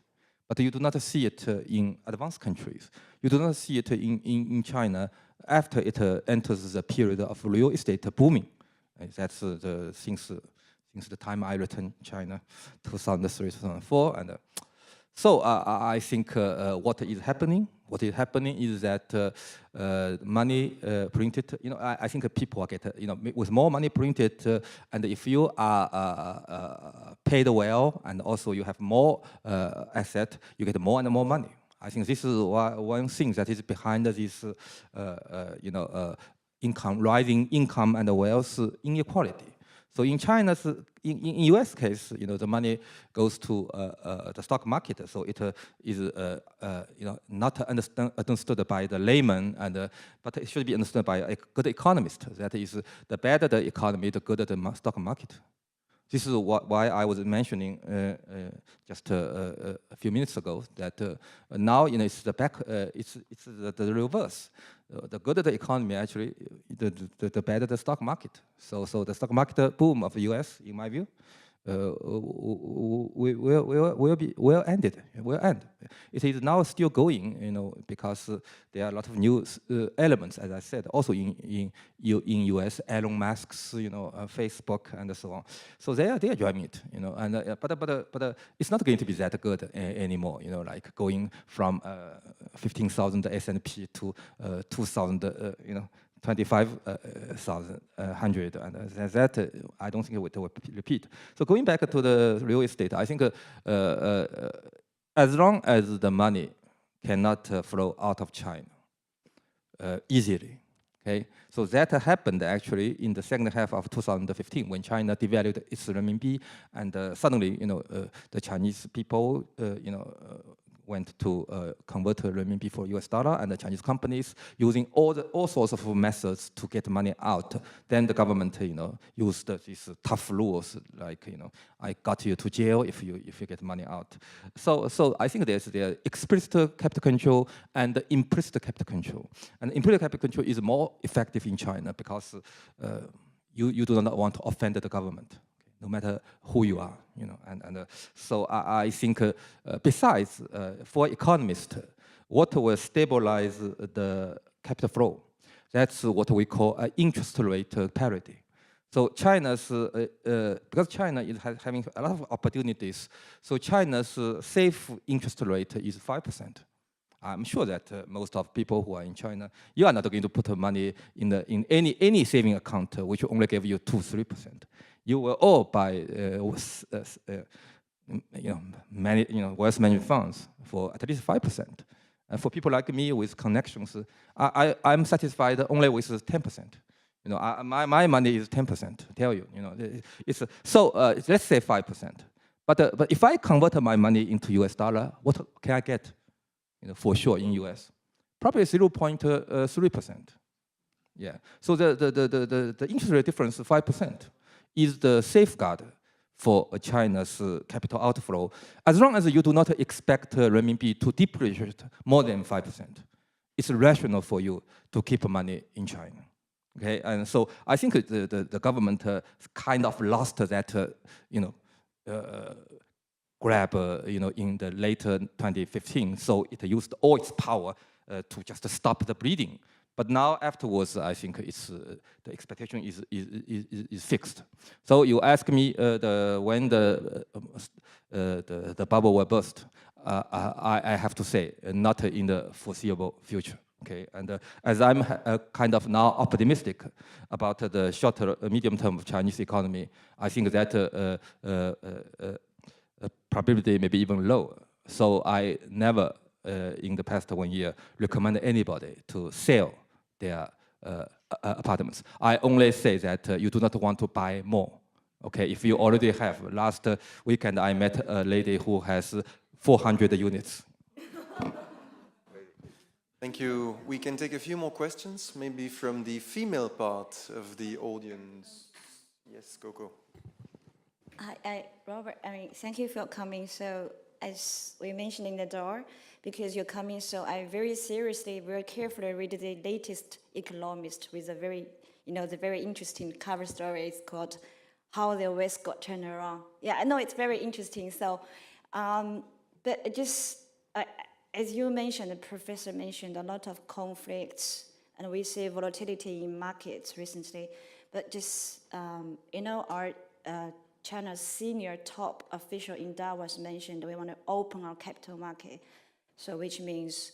But you do not see it in advanced countries. You do not see it in China after it enters the period of real estate booming. That's since the time I returned China, 2003, 2004, and So I think what is happening is that money printed, I think people get, with more money printed, and if you are paid well, and also you have more asset, you get more and more money. I think this is one thing that is behind this, rising income and wealth inequality. So in China's, in U.S. case, the money goes to the stock market. So it is, not understood by the layman, but it should be understood by a good economist. That is, the better the economy, the good the stock market. This is why I was mentioning just a few minutes ago that now it's the back, it's the reverse. The good the economy, actually, the better the stock market. So the stock market boom of the U.S., in my view, will end. It is now still going, because there are a lot of new elements, as I said, also in U.S. Elon Musk's, Facebook and so on. So they are driving it, but it's not going to be that good anymore, like going from 15,000 S&P to 2,000, 25,100, and that I don't think it will repeat. So going back to the real estate, I think as long as the money cannot flow out of China easily, okay? So that happened actually in the second half of 2015 when China devalued its renminbi, and suddenly, the Chinese people, went to convert renminbi for US dollar, and the Chinese companies using all sorts of methods to get money out. Then the government, used these tough rules, like, I got you to jail if you get money out. So I think there's the explicit capital control and the implicit capital control. And implicit capital control is more effective in China because you do not want to offend the government, no matter who you are, so I think besides, for economists, what will stabilize the capital flow, that's what we call interest rate parity. So because China is having a lot of opportunities, so China's safe interest rate is 5%. I'm sure that most of people who are in China, you are not going to put money in any saving account which will only give you 2-3%. You will all buy many wealth management funds for at least 5%. And for people like me with connections, I'm satisfied only with 10%. My money is 10%. Tell you, it's so let's say 5%. But if I convert my money into US dollar, what can I get? For sure in US, probably 0.3%. Yeah. So the interest rate difference, 5%, is the safeguard for China's capital outflow, as long as you do not expect renminbi to depreciate more than 5%. It's rational for you to keep money in China. Okay, and so I think the government kind of lost that, grab, in the later 2015. So it used all its power to just stop the bleeding. But now afterwards, I think it's the expectation is fixed. So you ask me when the bubble will burst. I have to say, not in the foreseeable future. Okay, and as I'm kind of now optimistic about the shorter, medium term of Chinese economy, I think that probability may be even lower. So I never, in the past 1 year, recommend anybody to sell their apartments. I only say that you do not want to buy more. Okay, if you already have. Last weekend, I met a lady who has 400 units. Thank you. We can take a few more questions, maybe from the female part of the audience. Yes, Coco. Hi, Robert. Thank you for coming. So, as we mentioned in the door, because you're coming, so I very seriously, very carefully read the latest Economist with a very, the very interesting cover story. It's called "How the West Got Turned Around." Yeah, I know it's very interesting. So, but just as you mentioned, the professor mentioned a lot of conflicts, and we see volatility in markets recently. But just our China's senior top official in Davos mentioned we want to open our capital market. So which means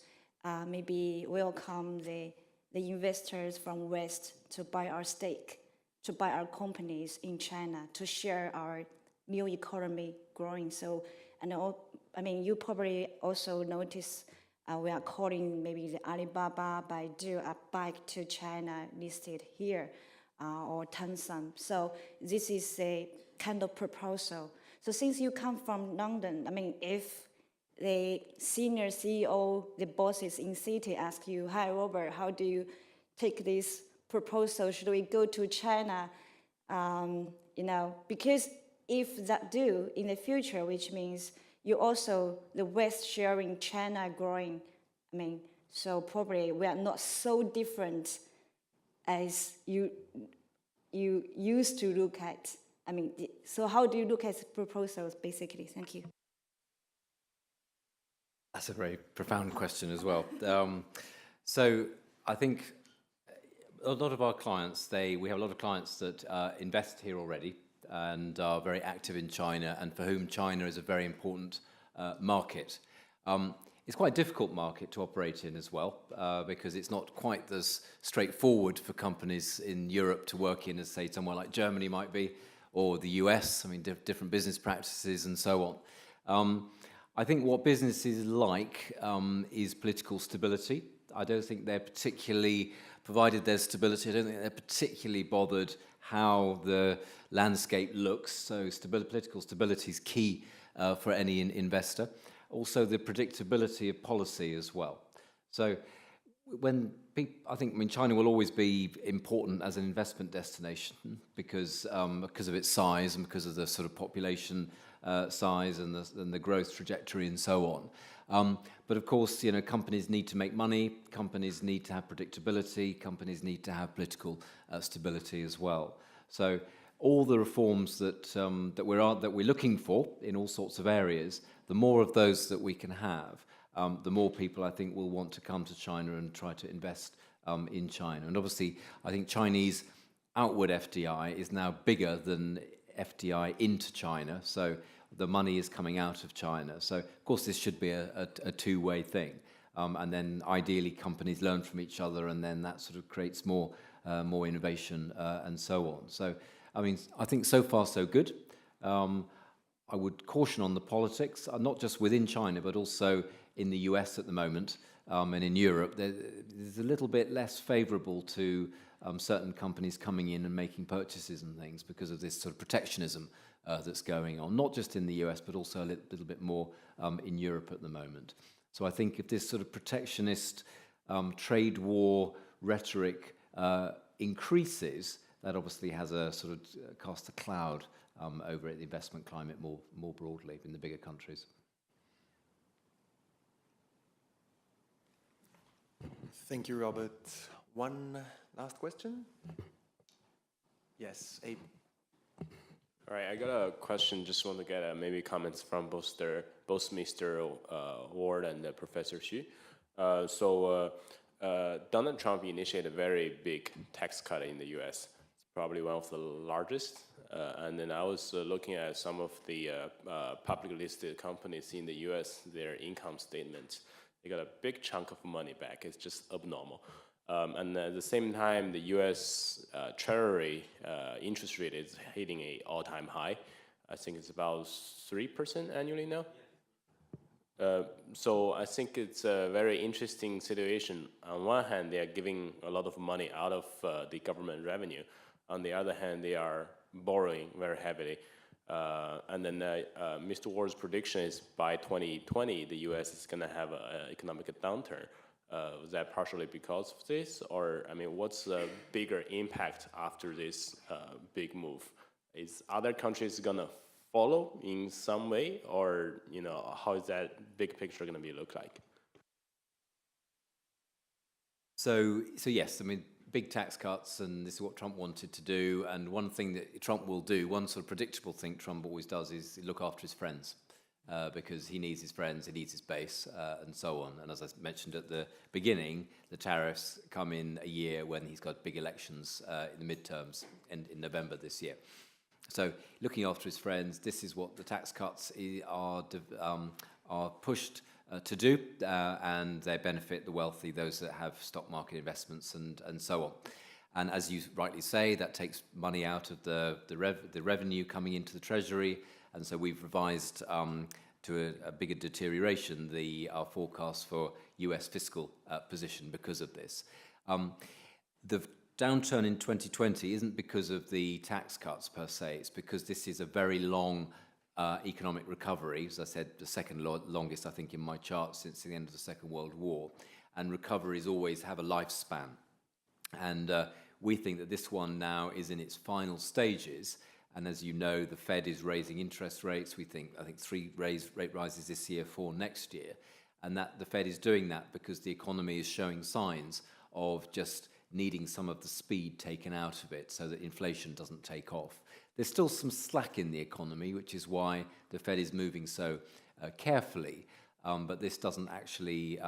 maybe welcome the investors from West to buy our stake, to buy our companies in China, to share our new economy growing. So, and I mean, you probably also notice we are calling maybe the Alibaba, Baidu are back to China listed here, or Tencent. So this is a kind of proposal. So since you come from London, I mean, if the senior CEO, the bosses in city ask you, hi, Robert, how do you take this proposal? Should we go to China? Because if that do in the future, which means you also, the West sharing China growing, I mean, so probably we are not so different as you used to look at. I mean, so how do you look at proposals, basically? Thank you. That's a very profound question as well. So I think a lot of our clients, we have a lot of clients that invest here already and are very active in China, and for whom China is a very important market. It's quite a difficult market to operate in as well, because it's not quite as straightforward for companies in Europe to work in as, say, somewhere like Germany might be, or the US. I mean, different business practices and so on. I think what businesses like is political stability. I don't think they're particularly, provided there's stability, I don't think they're particularly bothered how the landscape looks. So political stability is key for any investor. Also the predictability of policy as well. So when I think China will always be important as an investment destination because of its size and because of the sort of population size and the growth trajectory and so on. But of course, companies need to make money, companies need to have predictability, companies need to have political stability as well. So all the reforms that we're looking for in all sorts of areas, the more of those that we can have, the more people I think will want to come to China and try to invest in China. And obviously, I think Chinese outward FDI is now bigger than FDI into China. So the money is coming out of China. So, of course, this should be a two-way thing. And then, ideally, companies learn from each other, and then that sort of creates more innovation and so on. So, I mean, I think so far so good. I would caution on the politics, not just within China, but also in the US at the moment, and in Europe. There's a little bit less favourable to certain companies coming in and making purchases and things because of this sort of protectionism that's going on, not just in the US, but also a little bit more in Europe at the moment. So I think if this sort of protectionist trade war rhetoric increases, that obviously has a sort of cast a cloud over the investment climate more broadly in the bigger countries. Thank you, Robert. One last question? Yes, Abe. All right, I got a question. Just want to get maybe comments from both Mr. Ward and Professor Xu. Donald Trump initiated a very big tax cut in the U.S. It's probably one of the largest. And then I was looking at some of the publicly listed companies in the U.S., their income statements. They got a big chunk of money back. It's just abnormal. And at the same time, the U.S. Treasury interest rate is hitting an all-time high. I think it's about 3% annually now. So I think it's a very interesting situation. On one hand, they are giving a lot of money out of the government revenue. On the other hand, they are borrowing very heavily. And then Mr. Ward's prediction is by 2020, the U.S. is going to have an economic downturn. Was that partially because of this? Or, I mean, what's the bigger impact after this big move? Is other countries going to follow in some way? Or, how is that big picture going to look like? So yes, I mean, big tax cuts, and this is what Trump wanted to do. And one thing that Trump will do, one sort of predictable thing Trump always does, is look after his friends. Because he needs his friends, he needs his base, and so on. And as I mentioned at the beginning, the tariffs come in a year when he's got big elections in the midterms in November this year. So looking after his friends, this is what the tax cuts are pushed to do, and they benefit the wealthy, those that have stock market investments and so on. And as you rightly say, that takes money out of the revenue coming into the Treasury, and so we've revised to a bigger deterioration our forecast for US fiscal position because of this. The downturn in 2020 isn't because of the tax cuts per se, it's because this is a very long economic recovery. As I said, the second longest, I think, in my chart since the end of the Second World War. And recoveries always have a lifespan. And we think that this one now is in its final stages. And as you know, the Fed is raising interest rates. I think 3 rate rises this year, 4 next year. And that the Fed is doing that because the economy is showing signs of just needing some of the speed taken out of it so that inflation doesn't take off. There's still some slack in the economy, which is why the Fed is moving so carefully, but this doesn't actually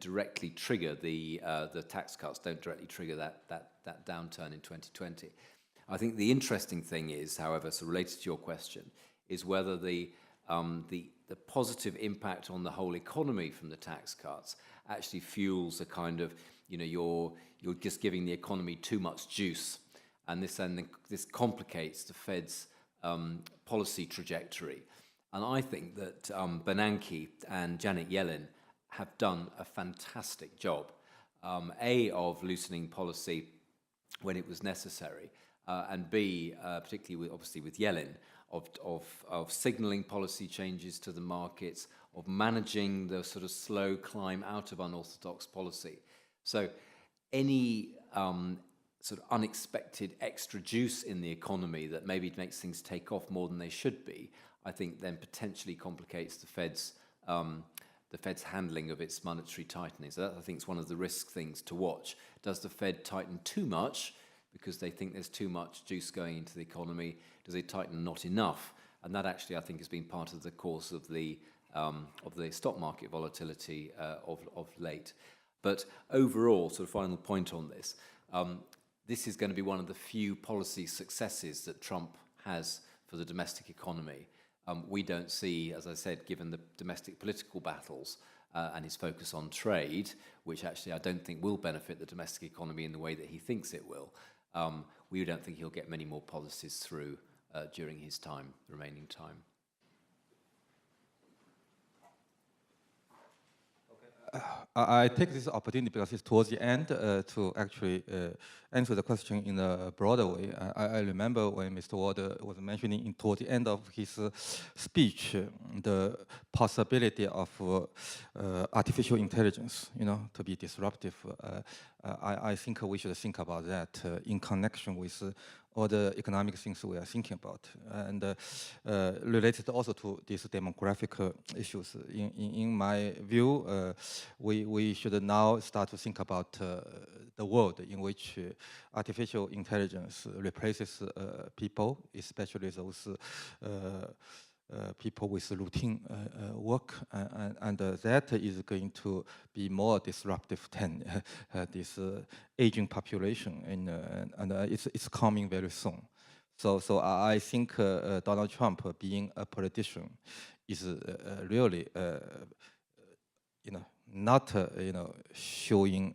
directly trigger the tax cuts, don't directly trigger that downturn in 2020. I think the interesting thing is, however, so related to your question, is whether the positive impact on the whole economy from the tax cuts actually fuels a kind of, you're just giving the economy too much juice, and this complicates the Fed's policy trajectory. And I think that Bernanke and Janet Yellen have done a fantastic job, of loosening policy when it was necessary, and B, particularly obviously with Yellen, of signalling policy changes to the markets, of managing the sort of slow climb out of unorthodox policy. So any sort of unexpected extra juice in the economy that maybe makes things take off more than they should be, I think then potentially complicates the Fed's handling of its monetary tightening. So that, I think, is one of the risk things to watch. Does the Fed tighten too much because they think there's too much juice going into the economy? Does it tighten not enough? And that actually, I think, has been part of the cause of the stock market volatility of late. But overall, sort of final point on this, this is going to be one of the few policy successes that Trump has for the domestic economy. We don't see, as I said, given the domestic political battles and his focus on trade, which actually I don't think will benefit the domestic economy in the way that he thinks it will, we don't think he'll get many more policies through during his remaining time. I take this opportunity because it's towards the end to actually answer the question in a broader way. I remember when Mr. Ward was mentioning towards the end of his speech the possibility of artificial intelligence, to be disruptive. I think we should think about that in connection with all the economic things we are thinking about, and related also to these demographic issues. In my view, we should now start to think about the world in which artificial intelligence replaces people, especially those people with routine work, and that is going to be more disruptive than this aging population, and it's coming very soon. So I think Donald Trump, being a politician, is really not showing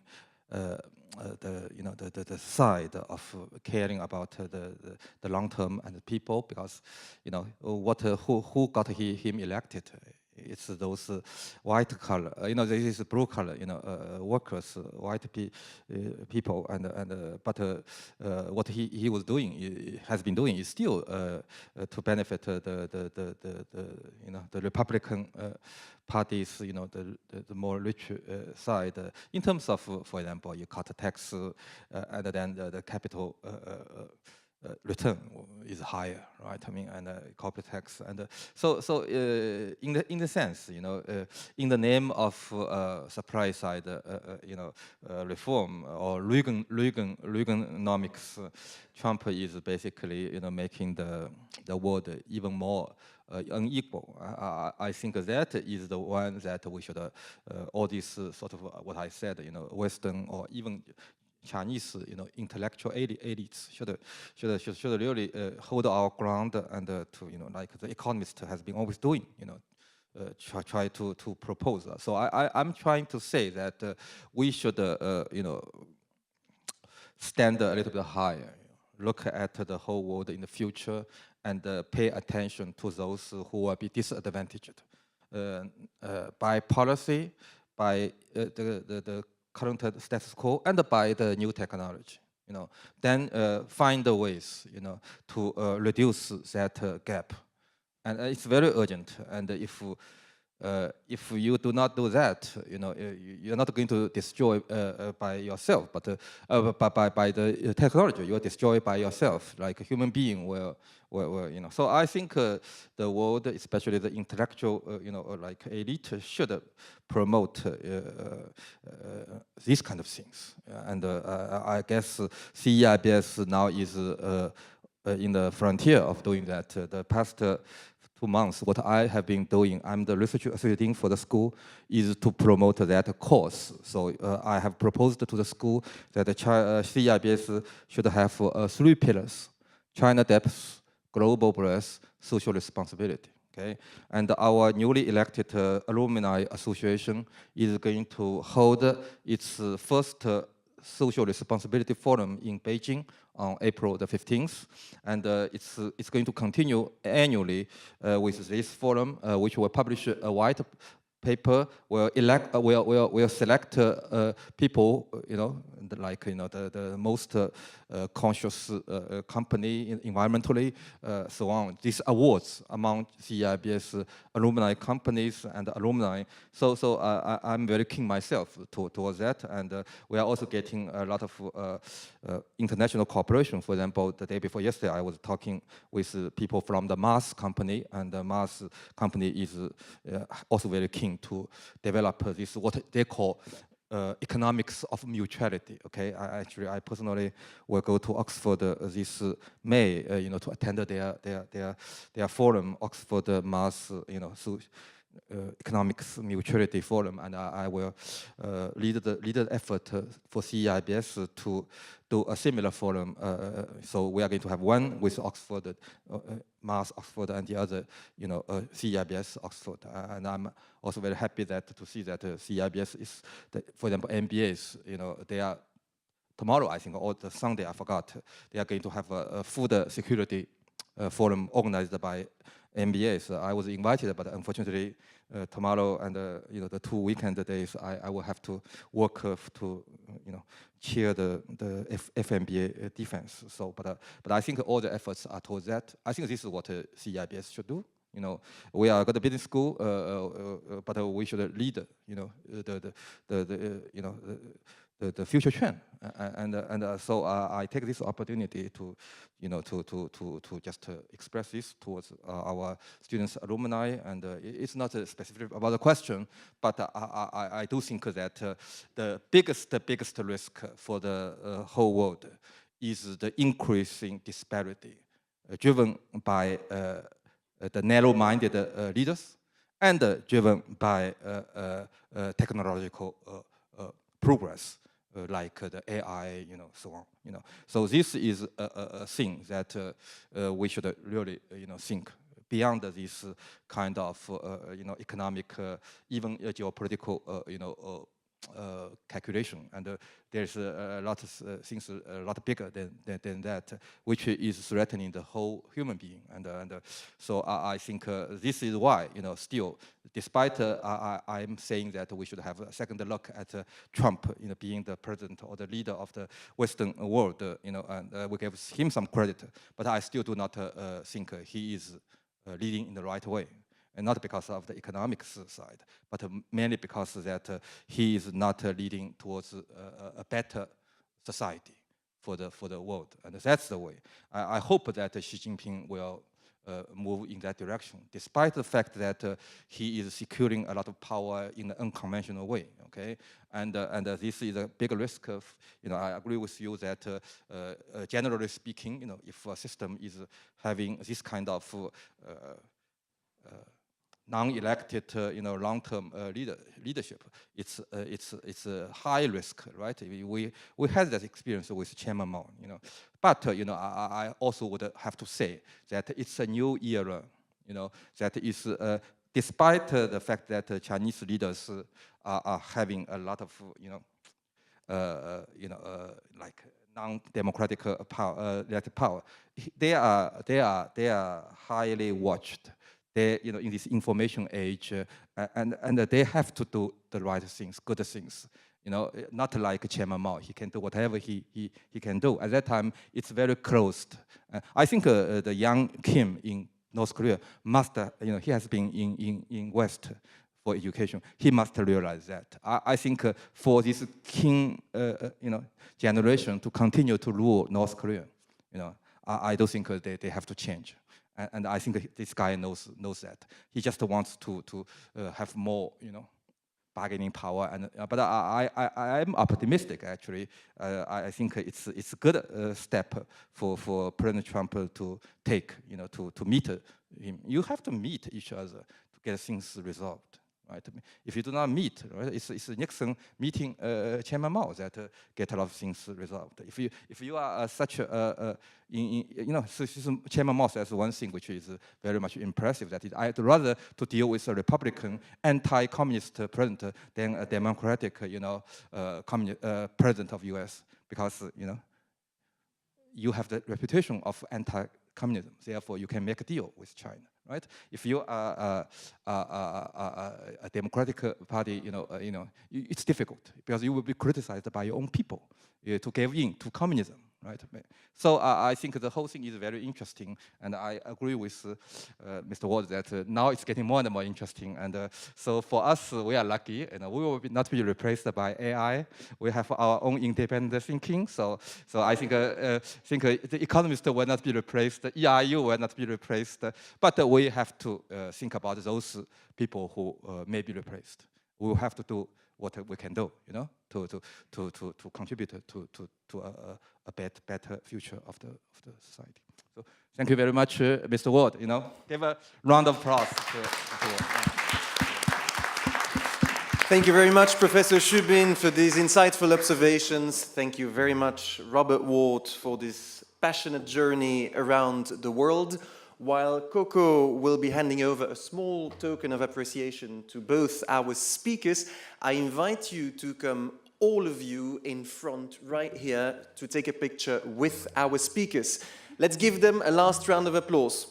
the side of caring about the long term and the people, because who got him elected? It's those white collar, this is blue collar, workers, white people, but what he was doing, has been doing, is still to benefit the Republican parties, the more rich side, in terms of, for example, you cut tax, and then the capital return is higher, right? I mean, and corporate tax, and so in the sense, in the name of supply side, reform or Reaganomics, Trump is basically, making the world even more unequal. I think that is the one that we should, all this sort of what I said, Western or even Chinese, intellectual elites should really hold our ground and to, like the Economist has been always doing, try to propose. So I'm trying to say that we should, stand a little bit higher, look at the whole world in the future, and pay attention to those who will be disadvantaged by policy, by the current status quo, and by the new technology. Then find ways, to reduce that gap, and it's very urgent. And if you do not do that, you're not going to destroy by yourself, but by the technology, you're destroyed by yourself. Like a human being will. So I think the world, especially the intellectual, like elite, should promote these kind of things. And I guess CEIBS now is in the frontier of doing that. The past 2 months, what I have been doing, I'm the research associate dean for the school, is to promote that course. So I have proposed to the school that the CEIBS should have 3 pillars: China depth, global breadth, social responsibility. Okay, and our newly elected alumni association is going to hold its first social responsibility forum in Beijing on April the 15th, and it's going to continue annually with this forum, which will publish a white paper. Will select people, the most conscious company environmentally, so on. These awards among CEIBS alumni companies and alumni. So I'm very keen myself towards that, and we are also getting a lot of international cooperation. For example, the day before yesterday, I was talking with people from the Mars company, and the Mars company is also very keen to develop this, what they call economics of mutuality. Okay, I personally will go to Oxford this May, to attend their forum, Oxford Mars, economics mutuality forum, and I will lead the effort for CEIBS to do a similar forum. So we are going to have one with Oxford, Mars Oxford, and the other, CEIBS Oxford. And I'm also very happy to see that CEIBS is, for example, MBAs, they are tomorrow, I think, or the Sunday, I forgot, they are going to have a food security forum organized by MBAs. I was invited, but unfortunately, tomorrow and the 2 weekend days, I will have to work to chair the FMBA defense. So, but I think all the efforts are towards that. I think this is what CEIBS should do. We are a business school, but we should lead, the future trend, and so I take this opportunity to, to just express this towards our students, alumni, and it's not specific about the question, but I do think that the biggest risk for the whole world is the increasing disparity, driven by the narrow-minded leaders, and driven by technological progress, like the AI, so on, So this is a thing that we should really, think beyond this kind of, economic, even geopolitical, calculation, and there's a lot of things a lot bigger than that, which is threatening the whole human being, and so I think this is why, still, despite I'm saying that we should have a second look at Trump, being the president or the leader of the Western world, and we give him some credit, but I still do not think he is leading in the right way. And not because of the economics side, but mainly because that he is not leading towards a better society for the world, and that's the way. I hope that Xi Jinping will move in that direction, despite the fact that he is securing a lot of power in an unconventional way. Okay, and this is a big risk of. I agree with you that generally speaking, if a system is having this kind of non-elected, long-term leadership. It's a high risk, right? We had that experience with Chairman Mao, But I also would have to say that it's a new era, that is despite the fact that Chinese leaders are having a lot of like non-democratic power, they are highly watched. They, in this information age, and they have to do the right things, good things. Not like Chairman Mao. He can do whatever he can do. At that time, it's very closed. I think the young Kim in North Korea must, he has been in West for education. He must realize that. I think for this Kim, generation to continue to rule North Korea, I don't think they have to change. And I think this guy knows that. He just wants to have more, bargaining power. But I'm optimistic, actually. I think it's a good step for President Trump to take, to meet him. You have to meet each other to get things resolved. Right? If you do not meet, right, it's Nixon meeting Chairman Mao that get a lot of things resolved. If you are such Chairman Mao says one thing which is very much impressive, that is, I'd rather to deal with a Republican anti-communist president than a democratic, president of U.S. because you have the reputation of anti-communism. Therefore, you can make a deal with China. Right? If you are a democratic party, it's difficult because you will be criticized by your own people to give in to communism. Right? So I think the whole thing is very interesting, and I agree with Mr. Ward that now it's getting more and more interesting. And so for us, we are lucky, and we will not be replaced by AI. We have our own independent thinking. So I think the Economist will not be replaced, the EIU will not be replaced, but we have to think about those people who may be replaced. We will have to do what we can do, to contribute to a better future of the society. So thank you very much, Mr. Ward. Give a round of applause to Mr. Ward. Thank you very much, Professor Xu for these insightful observations. Thank you very much, Robert Ward, for this passionate journey around the world. While Coco will be handing over a small token of appreciation to both our speakers, I invite you to come, all of you, in front right here to take a picture with our speakers. Let's give them a last round of applause.